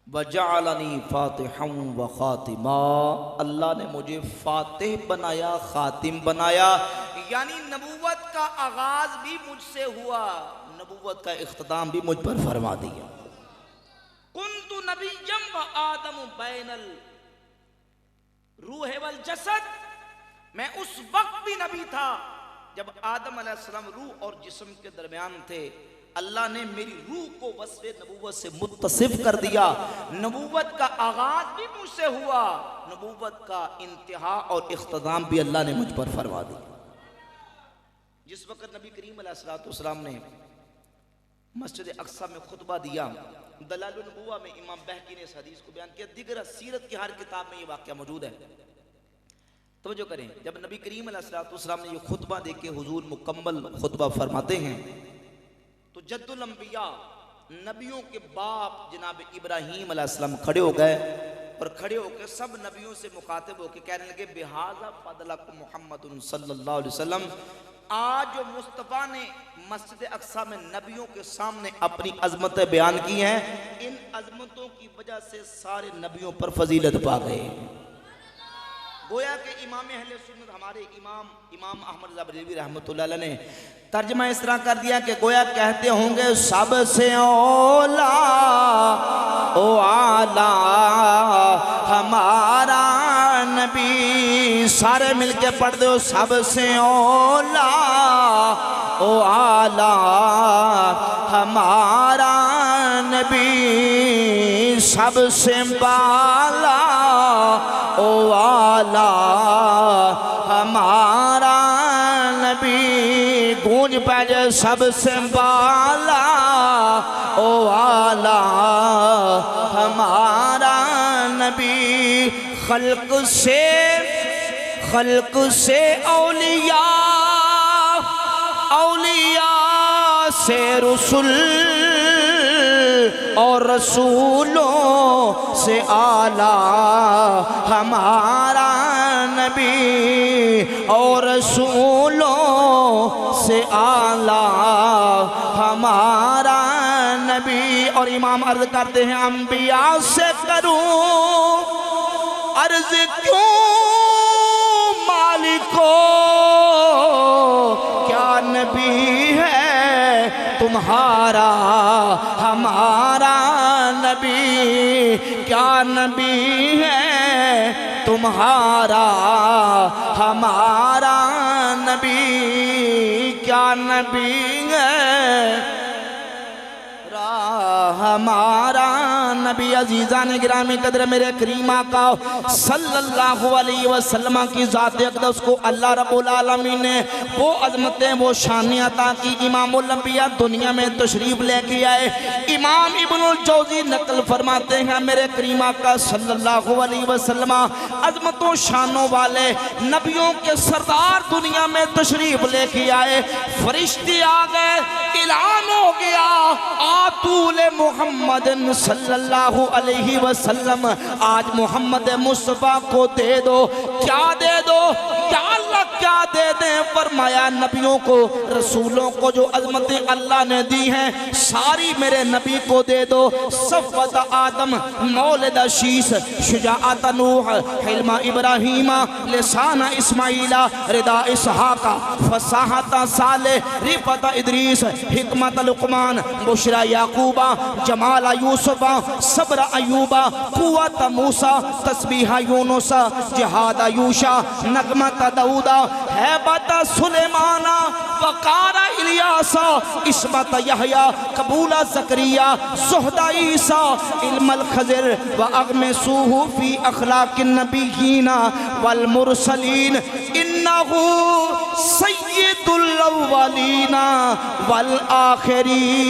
وَجَعَلَنِي فَاتِحًا وَخَاتِمًا، اللہ نے مجھے فاتح بنایا، خاتم بنایا، یعنی نبوت کا آغاز بھی مجھ سے ہوا، نبوت کا اختتام بھی مجھ پر فرما دیا۔ كُنْتُ نَبِيًّا وَآدَمُ بَيْنَ الروح والجسد، میں اس وقت بھی نبی تھا جب آدم علیہ السلام روح اور جسم کے درمیان تھے۔ اللہ نے میری روح کو وصف نبوت سے متصف کر دیا، نبوت کا آغاز بھی مجھ سے ہوا، نبوت کا انتہا اور اختتام بھی اللہ نے مجھ پر فرما دیا۔ جس وقت نبی کریم علیہ السلام نے مسجد اقصی میں خطبہ دیا، دلائل النبوہ میں امام بہقی نے اس حدیث کو بیان کیا، دیگر سیرت کی ہر کتاب میں یہ واقعہ موجود ہے۔ توجہ کریں، جب نبی کریم علیہ السلام نے یہ خطبہ دے کے حضور مکمل خطبہ فرماتے ہیں تو جد الانبیاء نبیوں کے باپ جناب ابراہیم علیہ السلام کھڑے ہو گئے، اور کھڑے ہو کے سب نبیوں سے مخاطب ہو کے کہنے لگے بِهَذَا فَضْلَكُمْ محمد صلی اللہ علیہ وسلم، آج جو مصطفیٰ نے مسجد اقصی میں نبیوں کے سامنے اپنی عظمتیں بیان کی ہیں، ان عظمتوں کی وجہ سے سارے نبیوں پر فضیلت پا گئے۔ گویا کہ امام اہل سنت ہمارے امام احمد رضا بریلوی رحمۃ اللہ علیہ نے ترجمہ اس طرح کر دیا کہ گویا کہتے ہوں گے سب سے اولا او اعلیٰ ہمارا نبی، سارے مل کے پڑھ دو، سب سے اولا او اعلیٰ ہمارا نبی، سب سے بالا او اعلیٰ ہمارا نبی، گونج پہنچے سب سے بالا او اعلیٰ ہمارا نبی، خلق سے اولیاء سے رسول اور رسولوں سے اعلیٰ ہمارا نبی، اور رسولوں سے اعلیٰ ہمارا نبی۔ اور امام عرض کرتے ہیں انبیاء سے کروں عرض کیوں مالکو، کیا نبی ہے تمہارا ہمارا نبی، کیا نبی ہے تمہارا ہمارا نبی، کیا نبی ہے ہمارا نبی عزیزان گرامی قدر میرے کریم آقا صلی اللہ علیہ وسلم کی ذات اقدس کو اللہ رب العالمین نے وہ عظمتیں وہ شانیں عطا کی. امام الانبیاء دنیا میں تشریف لے کے آئے. امام ابن الجوزی نقل فرماتے ہیں میرے کریم آقا صلی اللہ علیہ وسلم عظمتوں شانوں والے نبیوں کے سردار دنیا میں تشریف لے کے آئے. فرشتے آ گئے, اعلان ہو گیا آتول محمد صلی اللہ علیہ وسلم, آج محمد مصطفیٰ کو دے دو. کیا دے دو؟ یا اللہ کیا دے دیں؟ فرمایا نبیوں کو رسولوں کو جو عظمتیں اللہ نے دی ہیں ساری میرے نبی کو دے دو. صفوت آدم, مولد شیس, شجاعت نوح, حلم ابراہیم, لسان اسماعیل, رضا اسحاق, فصاحت صالح, رفعت ادریس, حکمت لقمان, بشرا یعقوب, جمال یوسف, صبر ایوب, قوت موسیٰ, تسبیح یونس, جہاد یوشع, نغمت داؤد, ہیبت سلیمان, وقار الیاس, عصمت یحییٰ, قبول زکریا, زہد عیسیٰ, علم الخضر, واغمسوہ فی اخلاق النبیین والمرسلین, انہو سید الاولین والآخرین.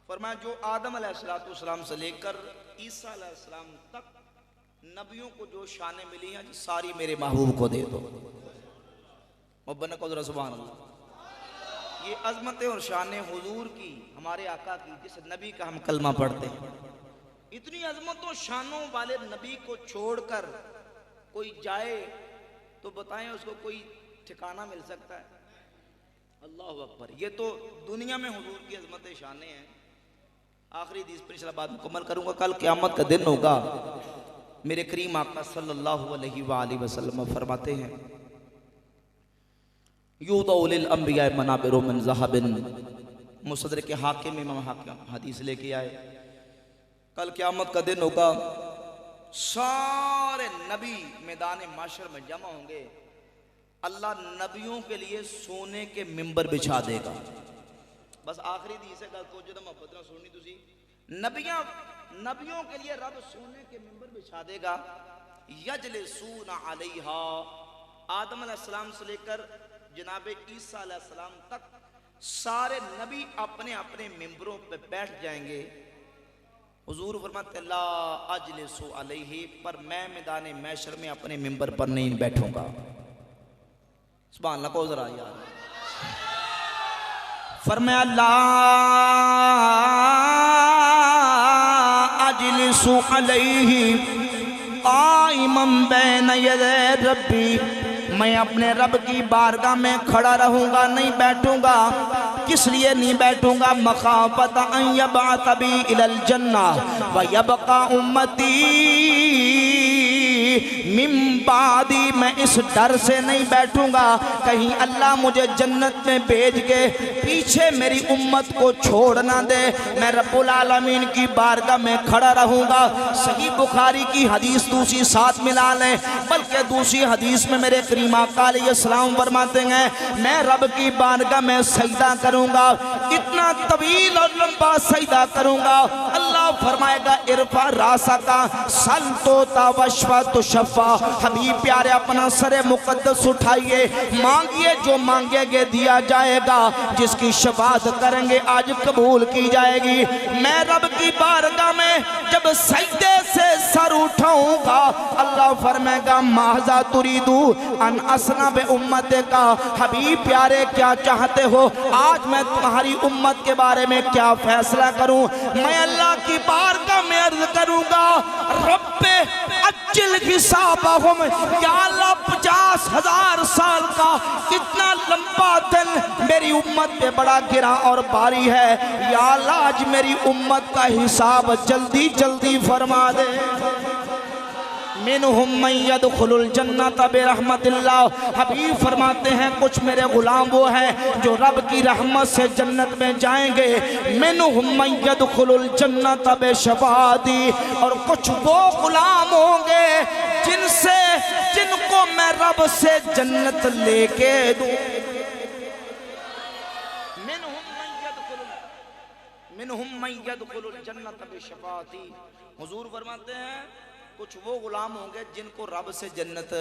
فرمایا جو آدم علیہ السلام سے لے کر عیسیٰ علیہ السلام تک نبیوں کو جو شانیں ملی ہیں ساری میرے محبوب کو دے دو. ربنا قدر سبحان اللہ. یہ عظمتیں اور شانیں حضور کی, ہمارے آقا کی, جس نبی کا ہم کلمہ پڑھتے ہیں. اتنی عظمتوں شانوں والے نبی کو چھوڑ کر کوئی جائے تو بتائیں اس کو کوئی ٹھکانہ مل سکتا ہے؟ اللہ اکبر. یہ تو دنیا میں حضور کی عظمتیں شانیں ہیں. آخری حدیث پر انشاءاللہ بعد مکمل کروں گا. کل قیامت کا دن ہوگا. میرے کریم آقا صلی اللہ علیہ وآلہ وسلم فرماتے ہیں یوضع للانبیاء منابر من ذہب. مصدرک حاکم امام حاکم حدیث لے کے آئے. کل قیامت کا دن ہوگا, سارے نبی میدان محشر میں جمع ہوں گے. اللہ نبیوں کے لیے سونے کے ممبر بچھا دے گا. بس آخری حدیث ہے, توجہ محبت نہ سننی تسی. نبیوں کے لیے رب سونے کے ممبر بچھا دے گا. یجلسون علیہا, آدم علیہ السلام سے لے کر جناب عیسیٰ علیہ السلام تک سارے نبی اپنے اپنے ممبروں پہ بیٹھ جائیں گے. حضور فرماتے لا اجلس علیہ, پر میں میدان محشر میں اپنے ممبر پر نہیں بیٹھوں گا. سبحان اللہ. کو ذرا یاد فرمایا لا اجلس علیہ قائما بین یدی ربی, میں اپنے رب کی بارگاہ میں کھڑا رہوں گا, نہیں بیٹھوں گا. کس لیے نہیں بیٹھوں گا؟ مخافت ان یبعث بی الی الجنہ ویبقى امتی من بعدی, میں اس ڈر سے نہیں بیٹھوں گا کہیں اللہ مجھے جنت میں بھیج کے پیچھے میری امت کو چھوڑ نہ دے. میں رب العالمین کی بارگاہ میں کھڑا رہوں گا. صحیح بخاری کی حدیث دوسری ساتھ ملا لیں, بلکہ دوسری حدیث میں میرے کریم آقا علیہ السلام فرماتے ہیں میں رب کی بارگاہ میں سجدہ کروں گا, اتنا طویل اور لمبا سجدہ کروں گا. اللہ فرمائے گا ارفع راسک سل توتا وشفا تشفا. حبیب پیارے اپنا سر مقدس اٹھائیے, مانگیے جو مانگے گے دیا جائے گا, جس کی شفاعت کریں گے آج قبول کی جائے گی. میں رب کی بارگاہ میں جب سجدے سے سر اٹھاؤں گا اللہ فرمائے گا ماذا تریدو ان اسنا بے امت کا. حبیب پیارے کیا چاہتے ہو, آج میں تمہاری امت کے بارے میں کیا فیصلہ کروں؟ میں اللہ کی بارگاہ میں عرض کروں گا رب اجل حسابہم, یا اللہ 50,000 سال کا اتنا لمبا دن میری امت پہ بڑا گرا اور باری ہے, یا اللہ آج میری امت کا حساب جلدی جلدی فرما دے. منہم من یدخل الجنت برحمت اللہ، حبیب فرماتے ہیں کچھ میرے غلام وہ ہیں جو رب کی رحمت سے جنت میں جائیں گے، منہم من یدخل الجنت بشفاعتی، اور کچھ وہ غلام ہوں گے جن کو میں رب سے جنت لے کے دوں، منہم من یدخل الجنت بشفاعتی۔ حضور فرماتے ہیں کچھ وہ غلام ہوں گے جن کو رب سے جنت،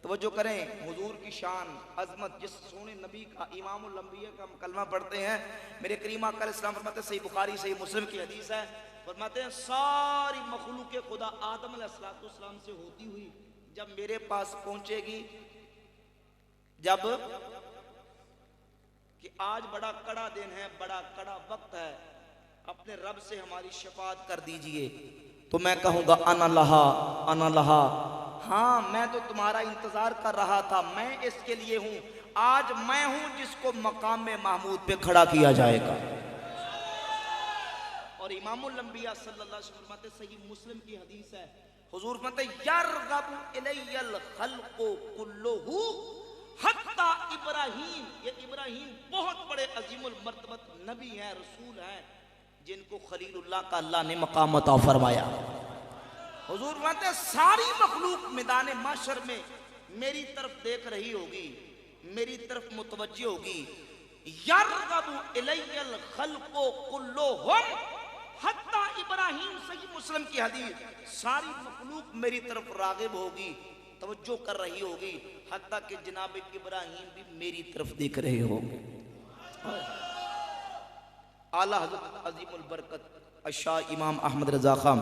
توجہ کریں حضور کی شان عظمت، جس سونے نبی کا امام الانبیاء کا کلمہ پڑھتے ہیں، میرے کریم آقا علیہ السلام فرماتے ہیں، صحیح بخاری صحیح مسلم کی حدیث ہے، فرماتے ہیں ساری مخلوق خدا آدم علیہ السلام سے ہوتی ہوئی جب میرے پاس پہنچے گی، جب کہ آج بڑا کڑا دن ہے، بڑا کڑا وقت ہے، اپنے رب سے ہماری شفاعت کر دیجئے، تو میں کہوں گا انا لہا انا لہا، ہاں میں تو تمہارا انتظار کر رہا تھا، میں اس کے لیے ہوں، آج میں ہوں جس کو مقام محمود پہ کھڑا کیا جائے گا۔ اور امام الانبیاء صلی اللہ علیہ وسلم فرماتے، صحیح مسلم کی حدیث ہے، حضور فرماتے یرغب الی الخلق کلہ حتی ابراہیم، یہ ابراہیم بہت بڑے عظیم المرتبت نبی ہیں، رسول ہیں، جن کو خلیل اللہ کا اللہ نے مقام عطا فرمایا۔ حضور فرماتے ہیں ساری مخلوق میدان محشر میں میری طرف دیکھ رہی ہوگی، میری طرف متوجہ ہوگی، یرغب الی الخلق کلہم حتی ابراہیم، صحیح مسلم کی حدیث، ساری مخلوق میری طرف راغب ہوگی، توجہ کر رہی ہوگی، حتیٰ کہ جناب ابراہیم بھی میری طرف دیکھ رہے ہوگے۔ اعلیٰ حضرت عظیم البرکت الشاہ امام احمد رضا خان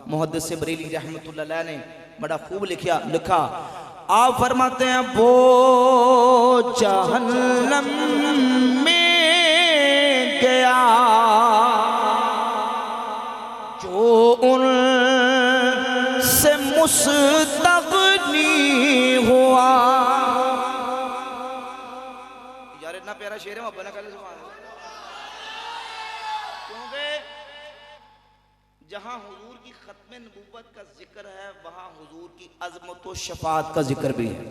محدث بریلی رحمت اللہ علیہ نے بڑا خوب لکھا، آپ فرماتے ہیں وہ جہنم میں گیا جو ان سے مستغنی ہوا، یار اتنا پیارا شعر ہے، وہ بنا کر سبحان اللہ، کیونکہ جہاں حضور کی ختم نبوت کا ذکر ہے وہاں حضور کی عظمت و شفاعت کا ذکر بھی ہے۔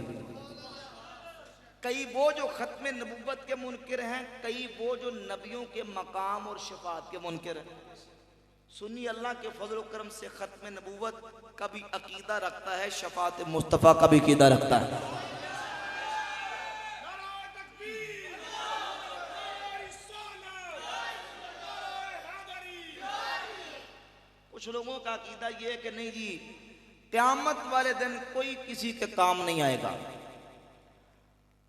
کئی وہ جو ختم نبوت کے منکر ہیں، کئی وہ جو نبیوں کے مقام اور شفاعت کے منکر ہیں۔ سنی اللہ کے فضل و کرم سے ختم نبوت کا بھی عقیدہ رکھتا ہے، شفاعت مصطفیٰ کا بھی عقیدہ رکھتا ہے۔ کچھ لوگوں کا عقیدہ یہ ہے کہ نہیں جی قیامت والے دن کوئی کسی کے کام نہیں آئے گا،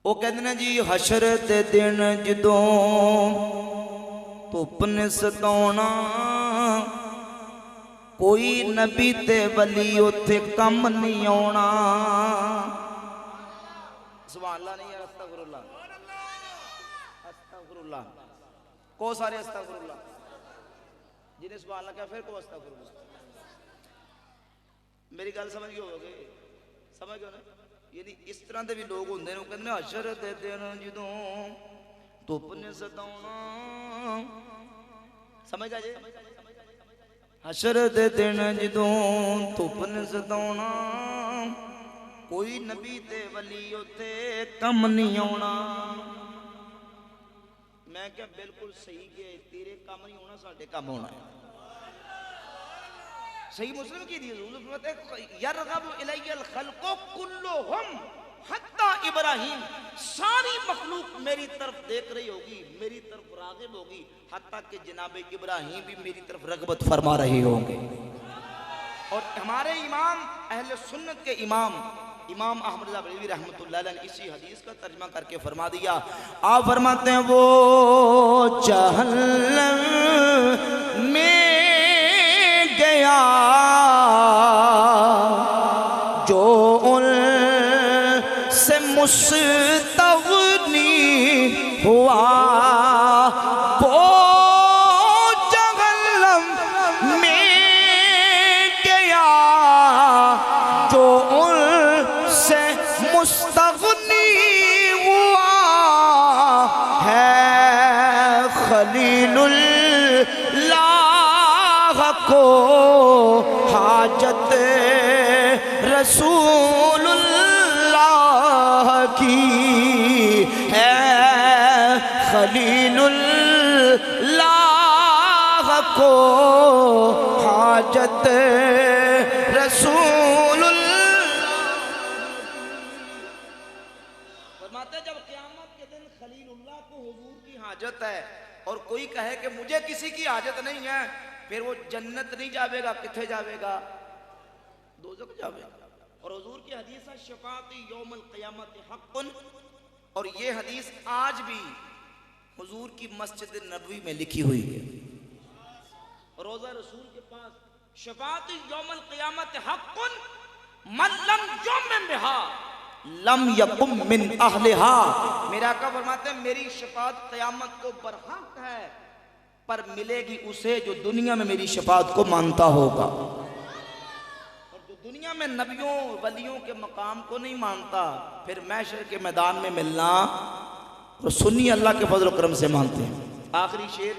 وہ کہتے ہیں جی حشر دے دن جدوں دھپ نے ستونا، کوئی نبی تے ولی اتھے کم نہیں آنا، سبحان اللہ نہیں ہے، استغفر اللہ، استغفر اللہ، کو سارے استغفر اللہ، جنہیں سبحان اللہ کہا پھر کو استغفر اللہ۔ میری گل سمجھ گئے ہوگے، سمجھ گئے نا، یعنی اس طرح دے بھی لوگ ہوندے نے، وہ کہتے ہیں حشر دے دن جدوں دھپ نے ستونا، سمجھ آ جائے، حشر دے دن جدوں دھپ نے ستونا، کوئی نبی تے ولی اتھے کم نہیں آنا۔ میں کہا بالکل صحیح کہ تیرے کام نہیں ہونا، ساڑھے کام ہونا ہے۔ صحیح مسلم کی دیئے حضور فرماتے ہیں یرغب الی الخلق کلہم حتی ابراہیم، ساری مخلوق میری طرف دیکھ رہی ہوگی، میری طرف راغب ہوگی، حتیٰ کہ جناب ابراہیم بھی میری طرف رغبت فرما رہے ہوں گے۔ اور ہمارے امام اہل سنت کے امام احمد رضا بریلوی رحمت اللہ علیہ نے اسی حدیث کا ترجمہ کر کے فرما دیا، آپ فرماتے ہیں وہ جہنم میں گیا جو ان سے مستغنی ہوا، وہ جہنم میں گیا جو ان سے مستغنی ہوا ہے، خلیل اللہ کو حاجت رسول اللہ کی ہے خلیل اللہ کو حاجت رسول فرماتے جب قیامت کے دن خلیل اللہ کو حضور کی حاجت ہے اور کوئی کہے کہ مجھے کسی کی حاجت نہیں ہے، پھر وہ جنت نہیں جاوے گا، کتھے جاوے گا؟ دوزخ جاوے گا۔ اور حضور کی حدیث ہے شفاعت یوم القیامت حق، اور یہ حدیث آج بھی حضور کی مسجد نبوی میں لکھی ہوئی ہے۔ روضہ رسول کے پاس شفاعت یوم القیامت حق من لم یؤمن بہا لم یقم من اہلہا۔ میرا آقا فرماتے ہیں میری شفاعت قیامت کو برحق ہے، پر ملے گی اسے جو دنیا میں میری شفاعت کو مانتا ہوگا، اور جو دنیا میں نبیوں ولیوں کے مقام کو نہیں مانتا پھر محشر کے میدان میں ملنا، اور سنی اللہ کے فضل و کرم سے مانتے ہیں۔ آخری شعر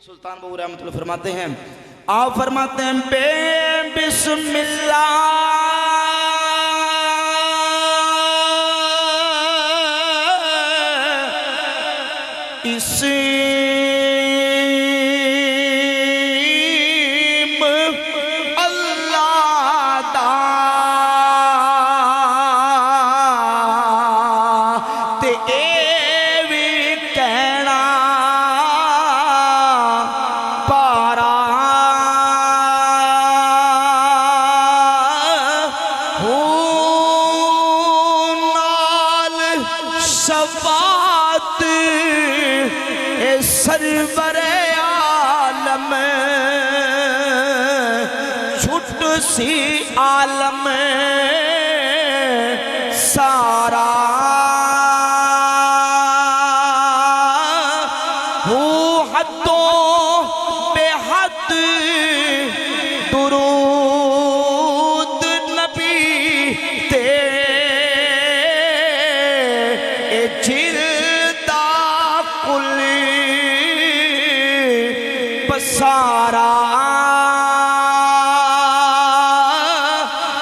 سلطان بہو رحمۃ اللہ فرماتے ہیں، آپ فرماتے ہیں بے بسم اللہ اسم اللہ دا تے ایوی کہنا پارا ہوں نال شفاعت سرور عالم چھٹ سی عالم سارا ہوں حدوں بے حد درود نبی تے جلدہ کل سارا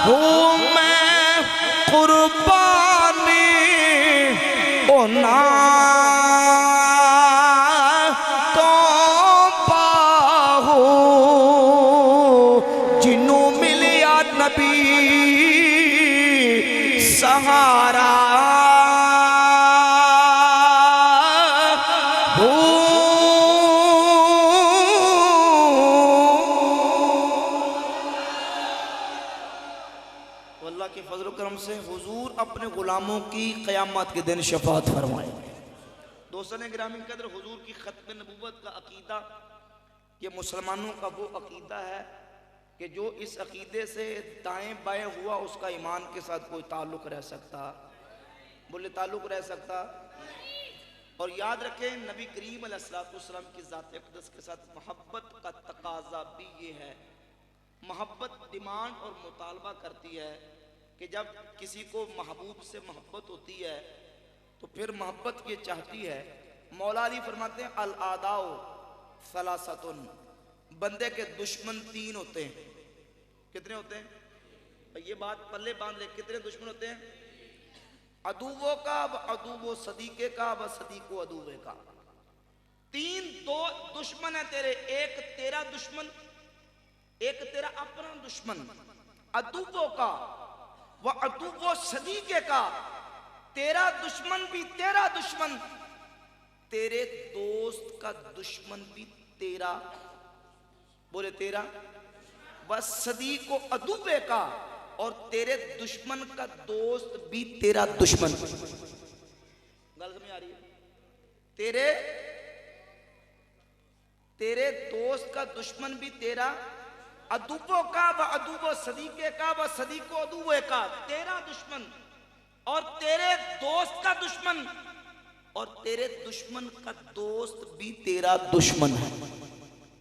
ہوں میں قربانی اونا تو پاہو جنوں ملیا نبی سہارا کے فضل و کرم سے حضور اپنے غلاموں کی قیامت کے دن شفاعت فرمائیں گے۔ دوستان گرامی قدر، حضور کی ختم نبوت کا عقیدہ یہ مسلمانوں کا وہ عقیدہ ہے کہ جو اس عقیدے سے دائیں بائیں ہوا اس کا ایمان کے ساتھ کوئی تعلق رہ سکتا؟ بولے تعلق رہ سکتا؟ اور یاد رکھیں نبی کریم علیہ السلام کی ذات اقدس کے ساتھ محبت کا تقاضا بھی یہ ہے۔ محبت ڈیمانڈ اور مطالبہ کرتی ہے کہ جب کسی کو محبوب سے محبت ہوتی ہے تو پھر محبت یہ چاہتی ہے۔ مولا علی فرماتے ہیں الاعداء ثلاثۃ، بندے کے دشمن تین ہوتے ہیں۔ کتنے ہوتے ہیں؟ یہ بات پلے باندھ لے، کتنے دشمن ہوتے ہیں؟ عدووں کا و عدو صدیقے کا و صدیق و عدوے کا۔ تین دو دشمن ہیں تیرے، ایک تیرا دشمن، ایک تیرا اپنا دشمن، عدووں کا و عدو صدیقے کا۔ تیرا دشمن بھی تیرا دشمن، تیرے دوست کا دشمن بھی تیرا، بولے تیرا، و صدیق و عدوے کا، اور تیرے دشمن کا دوست بھی تیرا دشمن۔ گل سمجھ آ رہی ہے؟ تیرے دوست کا دشمن بھی تیرا، عدووں کا و عدو صدیقے کا و صدیق و عدوے کا، تیرا دشمن اور تیرے دوست کا دشمن، اور تیرے دشمن کا دوست بھی تیرا دشمن ہے۔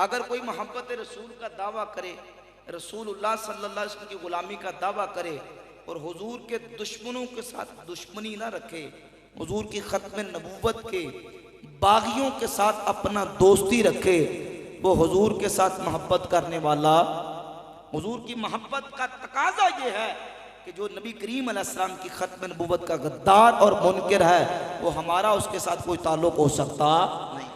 اگر کوئی محبت رسول کا دعویٰ کرے، رسول اللہ صلی اللہ علیہ وسلم کی غلامی کا دعویٰ کرے، اور حضور کے دشمنوں کے ساتھ دشمنی نہ رکھے، حضور کی ختم نبوت کے باغیوں کے ساتھ اپنا دوستی رکھے، وہ حضور کے ساتھ محبت کرنے والا۔ حضور کی محبت کا تقاضا یہ ہے کہ جو نبی کریم علیہ السلام کی ختم نبوت کا غدار اور منکر ہے وہ ہمارا اس کے ساتھ کوئی تعلق ہو سکتا نہیں،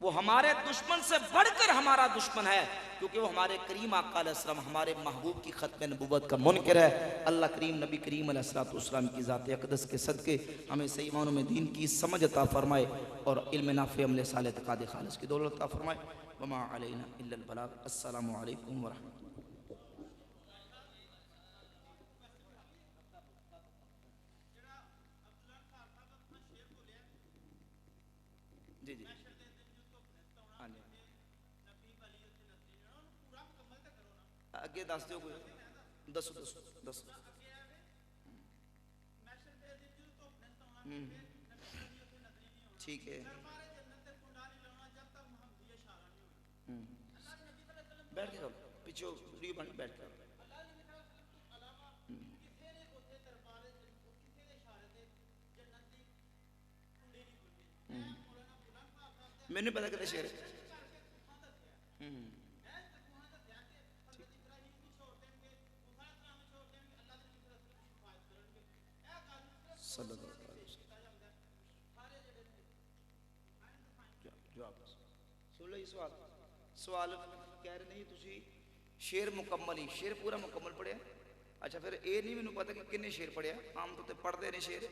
وہ ہمارے دشمن سے بڑھ کر ہمارا دشمن ہے، کیونکہ وہ ہمارے کریم آقا علیہ السلام ہمارے محبوب کی ختم نبوت کا منکر ہے۔ اللہ کریم نبی کریم علیہ السلام کی ذات اقدس کے صدقے ہمیں صحیح معنوں میں دین کی سمجھ عطا فرمائے اور علم نافع عمل صالح اعتقاد خالص کی دولت عطا فرمائے۔ وما علینا الا البلاغ۔ السلام علیکم ورحمۃ اللہ۔ جی جی ہاں جی اگے دس دیو، کوئی دسو دسو دسو۔ ٹھیک ہے، بیٹھ کے پیچھے ری بن بیٹھ کر میں نے پتا کہ شعر صلی اللہ علیہ وسلم۔ جواب سن لو یہ سوال، سوال کہہ رہے نہیں تسی شعر مکمل ہی، شعر پورا مکمل پڑھیا؟ اچھا پھر اے نہیں مینوں پتہ کہ کنے شعر پڑھیا؟ عام طور تے پڑھدے نے شعر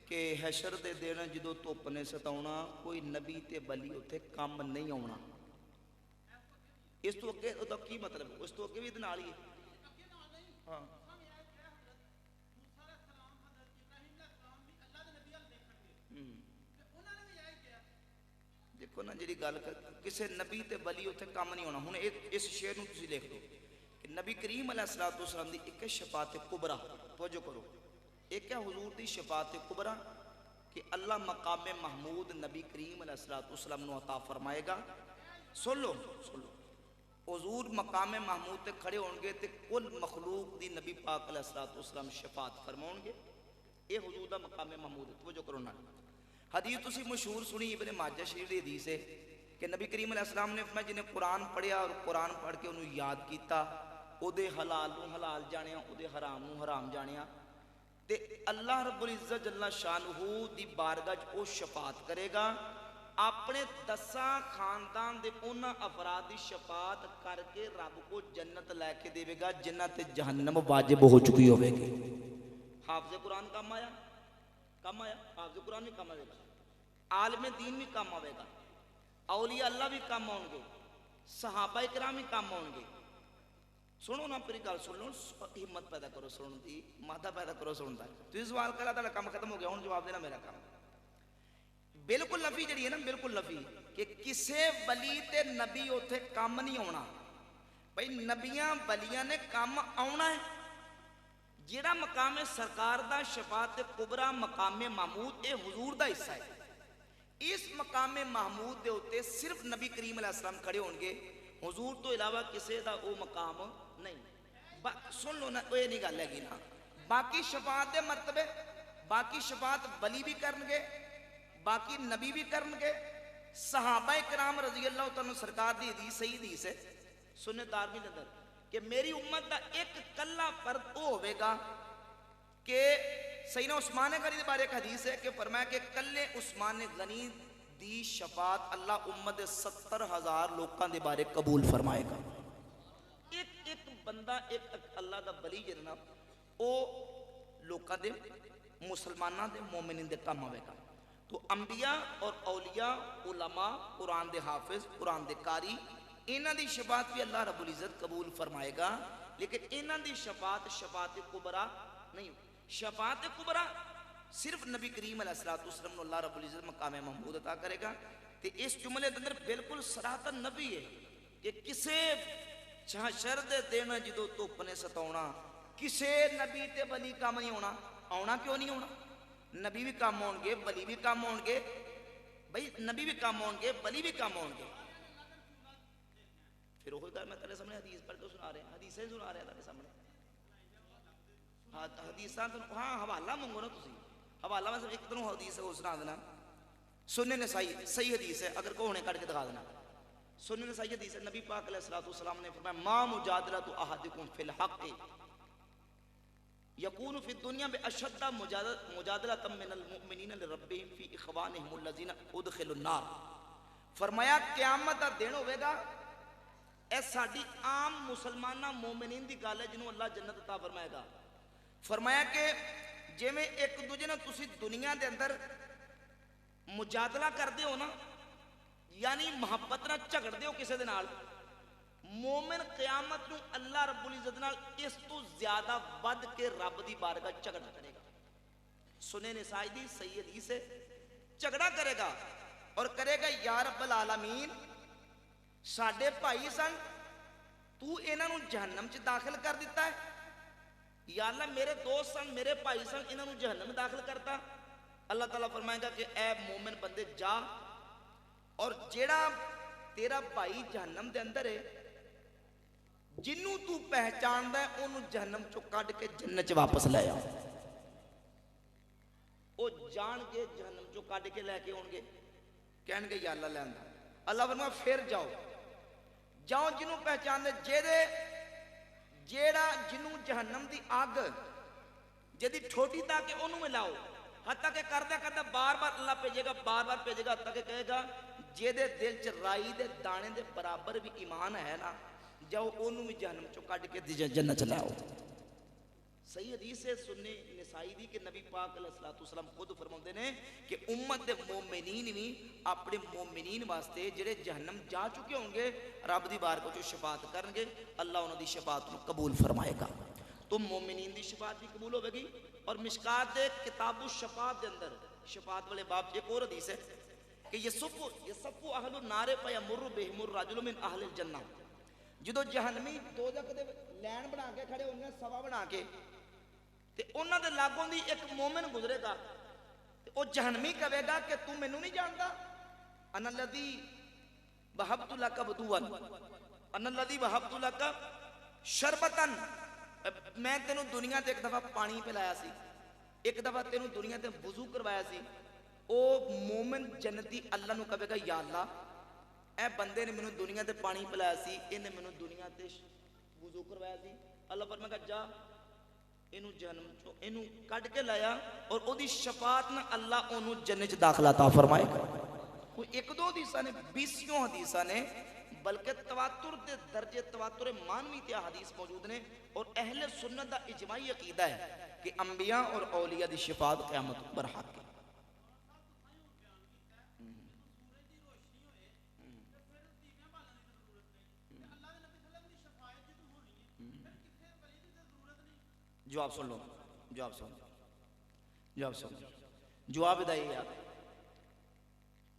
کہ حشر دے دن جدو دھپ نے ستاؤنا کوئی نبی تے ولی اتنے کام نہیں آنا۔ اس تو اگے دا کی مطلب؟ اس تو اگے بھی نال ہی ہاں دیکھو نا جی گل کسے نبی تے ولی اتنے کام نہیں ہونا۔ ہوں اس شعر نو تسی لکھ دو کہ نبی کریم علیہ السلام دی ایک شفاعت کبریٰ، توجہ کرو، ایک ہے حضور دی شفاعت کبریٰ کہ اللہ مقام محمود نبی کریم علیہ السلام نو عطا فرمائے گا۔ سن لو سن لو، حضور مقام محمود تے کھڑے ہون گے تے کل مخلوق دی نبی پاک علیہ السلام شفاعت فرماؤں گے، اے حضور دا مقام محمود ہے۔ توجہ کرو نا، حدیث تسی مشہور سنی ابن ماجہ شریف دی حدیث ہے کہ نبی کریم علیہ السلام نے فرمایا جنہیں قرآن پڑھیا اور قرآن پڑھ کے انہوں یاد کیتا، او دے حلال نو حلال جانیا، او دے حرام نو حرام جانیا، تے اللہ رب العزت جل شانہ دی بارگاہ او شفاعت کرے گا، اپنے 10 خاندان دے انہاں افراد دی شفاعت کر کے رب کو جنت لے کے دے گا جنہ تے جہنم واجب ہو چکی ہوئے گی۔ حافظ قرآن کام آیا؟ کام آیا؟ حافظ قرآن بھی کام آئے گا، عالم دین بھی کام آئے گا، اولیاء اللہ بھی کام آؤں گے، صحابہ اکرام بھی کام آؤں گے۔ سنو نا پھر گل سن لو، ہمت پیدا کرو سنن دی، مادہ پیدا کرو سنن دا۔ تو یہ سوال کرا تھا کام ختم ہو گیا، ہوں جواب دینا میرا کام۔ بالکل نفی جڑی ہے نا، بالکل نفی کہ کسے ولی تے نبی اتنے کام نہیں ہونا۔ بھائی نبیاں ولیاں نے کام آنا ہے، جیڑا مقام سرکار دا شفاعت کبریٰ مقام محمود اے حضور دا حصہ ہے۔ اس مقام محمود دے ہوتے صرف نبی کریم علیہ السلام کھڑے ہون گے، حضور تو علاوہ کسے دا او مقام نہیں۔ سن لو نا، یہ نہیں گل ہے نا، باقی شفاعت دے مرتبے، باقی شفاعت ولی بھی کرنگے، باقی نبی بھی کرنگے، صحابہ کرام رضی اللہ تعالیٰ سرکار دی حدیث صحیح حدیث ہے سنت دارمی کے اندر کہ میری امت دا ایک کلا فرد او ہوئے گا کہ سیدنا عثمان غنی دے بارے ایک حدیث ہے کہ فرمایا کہ کلے عثمان غنی دی شفاعت اللہ امت 70,000 لوکاں دے بارے قبول فرمائے گا۔ ایک بندہ، ایک اللہ دا ولی جناب او لوکاں دے مسلماناں دے مومنین دے کام آوے گا۔ تو انبیاء اور اولیاء، علماء، قرآن دے حافظ، قرآن دے قاری، انہاں دی شفاعت بھی اللہ رب العزت قبول فرمائے گا، لیکن انہاں دی شفاعت شفاعت کبریٰ نہیں۔ شفاعت کبریٰ صرف نبی کریم علیہ السلام اللہ رب العزت مقام محمود عطا کرے گا۔ تے اس جملے کے اندر بالکل صراحتاً نبی ہے کہ کسے حشر دے دن جدو دھپ نے ستاؤنا کسے نبی تے ولی کام نہیں ہونا۔ آنا کیوں نہیں ہونا؟ نبی بھی کام ہون گے، ولی بھی کام ہون گے، بھائی نبی بھی کام ہون گے، ولی بھی کام ہون گے۔ پھر وہی گل میں تیرے سامنے حدیث پڑھ کے سنا رہے ہیں، حدیثیں سنا رہے ہیں تیرے سامنے، حدیثاں ہاں حوالہ مانگو نا تسی، حوالہ میں ایک دنوں حدیث ہے وہ سنا دینا۔ سنن نسائی صحیح حدیث ہے، اگر کونے کٹ کے دکھا دینا۔ سنن نسائی حدیث ہے، نبی پاک علیہ السلام نے فرمایا ما مجادلۃ احدکم فی الحق یکون فی الدنیا باشد مجادلۃ من المؤمنین لربہم فی اخوانہم الذین ادخلوا النار. فرمایا قیامت دا دن ہوئے گا، اے ساڈی عام مسلمانہ مومنین دی گل ہے جنہوں اللہ جنت عطا فرمائے گا. فرمایا کہ جویں ایک دوجے نال تسی دنیا دے اندر مجادلہ کردے ہو نا، یعنی محبت نال جھگڑدے ہو کسے دے نال، مومن قیامت نو اللہ رب العزت نال اس تو زیادہ ود کے رب دی بارگاہ جھگڑا کرے گا. سنے نسائی دی صحیح حدیث ہے، جھگڑا کرے گا اور کرے گا یا رب العالمین ساڈے بھائی سن، تو انہاں نو جہنم چ داخل کر دیتا ہے، یا اللہ میرے دوست سن، میرے بھائی سن، انہاں نو جہنم داخل کرتا. اللہ تعالیٰ فرمائے گا کہ اے مومن بندے جا، اور جیڑا تیرا بھائی جہنم دے اندر ہے جنوں تو پہچاندا ہے انہوں جہنم چو کڈ کے جنت چ واپس لے آ. او جان کے جہنم چو کڈ کے لے کے ہون گے، کہن گے یا اللہ لے آندا. اللہ فرمایا پھر جاؤ جاؤ جنوں پہچان دے جیڑا جنوں جہنم دی آگ جدی ٹھوٹی تاکہ انہوں میں لاؤ، حتیٰ کہ کردہ کردہ بار بار اللہ بھیجے گا، بار بار بھیجے گا، حتیٰ کہ کہے گا جے دے دل چ رائی دے دانے دے برابر بھی ایمان ہے نا، جاؤ انہوں بھی جہنم چو کٹ کے جنت چ لاؤ. صحیح حدیث ہے سنی نسائی دی کہ نبی پاک علیہ السلام خود فرماتے ہیں کہ امت دے مومنین بھی اپنے مومنین واسطے جڑے جہنم جا چکے ہوں گے رب دی بارگاہ چ شفاعت کرن گے، اللہ انہاں دی شفاعت کو قبول فرمائے گا. تو مومنین دی شفاعت بھی قبول ہوے گی. اور مشکات دے کتاب الشفاعت دے اندر شفاعت والے باب ایک اور حدیث ہے کہ یصف اہل النار فیمر بہم الرجل من اہل الجنہ. جدو جہنمی دوزخ دے لین بنا کے کھڑے ہوں گے، سوا بنا کے، تے انہاں دے لاگوں دی ایک مومن گزرے گا، تے او جہنمی کہے گا کہ تو مینوں نہیں جاندا، انا الذی وہبت لک بدوا، انا الذی وہبت لک شربتا، میں تینوں دنیا تے ایک دفعہ پانی پلایا سی، ایک دفعہ تینوں دنیا تے وضو کروایا سی. او مومن جنتی اللہ نو کہے گا یا اللہ اے بندے نے مینوں دنیا تے پانی پلایا سی، انہیں مینوں دنیا تے وضو کروایا سی. اللہ فرمائے گا جا اینو جہنم چو اینو کڈ کے لایا، اور او دی شفاعت نہ اللہ اونوں جنت چ داخلہ عطا فرمائے گا. کوئی ایک دو حدیثاں نے، 20 حدیثاں نے، بلکہ تواتر دے درجے تواتر مانوی تے حدیث موجود نے. اور اہل سنت دا اجماعی عقیدہ ہے کہ انبیاء اور اولیاء دی شفاعت قیامت پر حق ہے. جواب سن لو، جواب سن لو، جواب سن لو. جواب ادائی یاد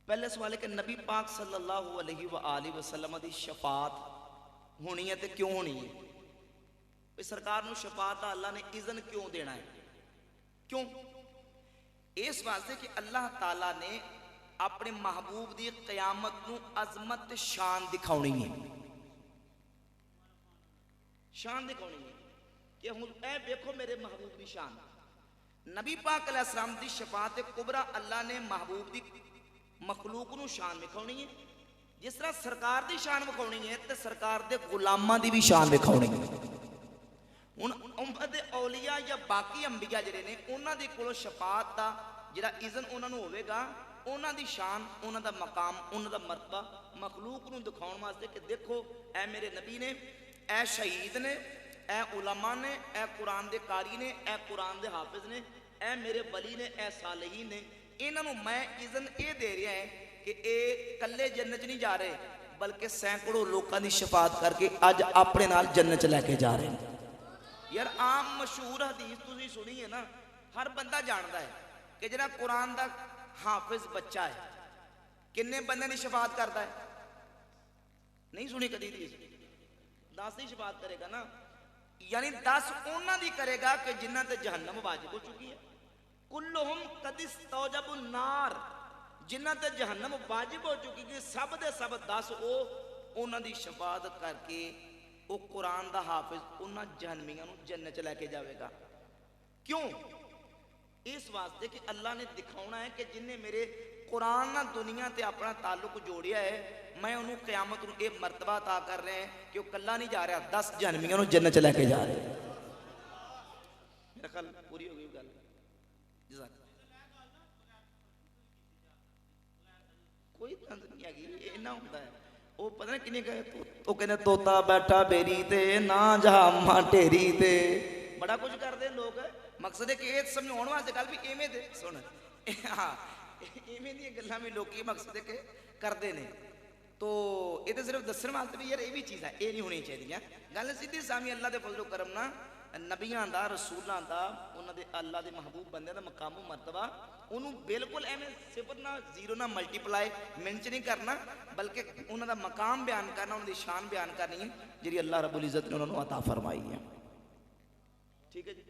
پہلے سوال ہے کہ نبی پاک صلی اللہ علیہ وآلہ وسلم دی شفاعت ہونی ہے تے کیوں ہونی ہے؟ اس سرکار نو شفاعت اللہ نے اذن کیوں دینا ہے؟ کیوں؟ اس واسطے کہ اللہ تعالیٰ نے اپنے محبوب دی قیامت نو عظمت شان دکھاؤنی ہے. شان دکھاؤنی ہے کہ اے دیکھو میرے محبوب دی شان. نبی پاک علیہ السلام دی شفاعت کبریٰ اللہ نے محبوب دی مخلوق نو شان دکھاؤنی ہے. جس طرح سرکار دی شان دکھاؤنی ہے تے سرکار دے غلاماں دی بھی شان دکھاؤنی ہے. ہن امت اولیاء یا باقی انبیاء جڑے نے انہاں دی کولوں شفاعت دا جڑا اذن انہاں نو ہوے گا، انہاں دی شان، انہاں دا مقام، انہاں دا مرتبہ مخلوق نو دکھاؤن واسطے کہ دیکھو اے میرے نبی نے، اے شہید نے، اے علماء نے، اے قرآن دے قاری نے، اے قرآن دے حافظ نے، اے میرے ولی نے، اے صالحین نے. انہاں نو میں اذن اے دے رہا ہے کہ اے کلے جنت نہیں جا رہے بلکہ سینکڑوں لوکاں دی شفاعت کر کے اج اپنے نال جنت لے کے جا رہے ہیں. یار عام مشہور حدیث تسی سنی ہے نا، ہر بندہ جانتا ہے کہ جڑا قرآن دا حافظ بچہ ہے کنے بندے دی شفاعت کرتا ہے؟ نہیں سنی کدی حدیث؟ 10 دی شفاعت کرے گا نا، یعنی 10 انہاں دی کرے گا کہ جنہاں تے جہنم واجب ہو چکی ہے. کلہم قد استوجب النار، جنہاں تے جہنم واجب ہو چکی ہے سب دے سب 10 انہاں دی شفاعت کر کے وہ قرآن دا حافظ انہاں جہنمیاں نو جنت لے کے جاوے گا. کیوں؟ اس واسطے کہ اللہ نے دکھاؤنا ہے کہ جن نے میرے قرآن نہ دنیا تے اپنا تعلق جوڑیا ہے، میں انہوں قیامت نو ایک مرتبہ عطا کر رہے ہیں کہ وہ کلہ نہیں جا رہا، 10 جہنمیاں نو جنت لے کے جا رہے ہیں. میرا خیال پوری ہو گئی گل جزاک کوئی طنز نہیں ہے اینا ہوتا ہے وہ پتہ نہیں کنے گئے تو کہنے توتا بیٹھا بیری تے نا جہاں ماں ٹیری تے بڑا کچھ کر دے لوگ مقصد ہے کہ یہ سمجھاؤਣ واسطے گل بھی ایویں دے سن ہاں ایویں دی گلاں بھی لوکی مقصد ہے کہ کردے نے تو یہ تو صرف دسن واسطے بھی یار یہ بھی چیز ہے یہ نہیں ہونی چاہیے گل سیدھی سامنے اللہ دے فضل و کرم نہ نبیاں دا رسولاں دا انہاں دے اللہ دے محبوب بندے دا مقام و مرتبہ انہوں بالکل ایویں صفت نہ زیرو نہ ملٹی پلائی منچ نہیں کرنا بلکہ انہاں دا مقام بیان کرنا انہاں دی شان بیان کرنی ہے جی اللہ رب العزت نے انہوں نے عطا فرمائی ہے ٹھیک ہے جی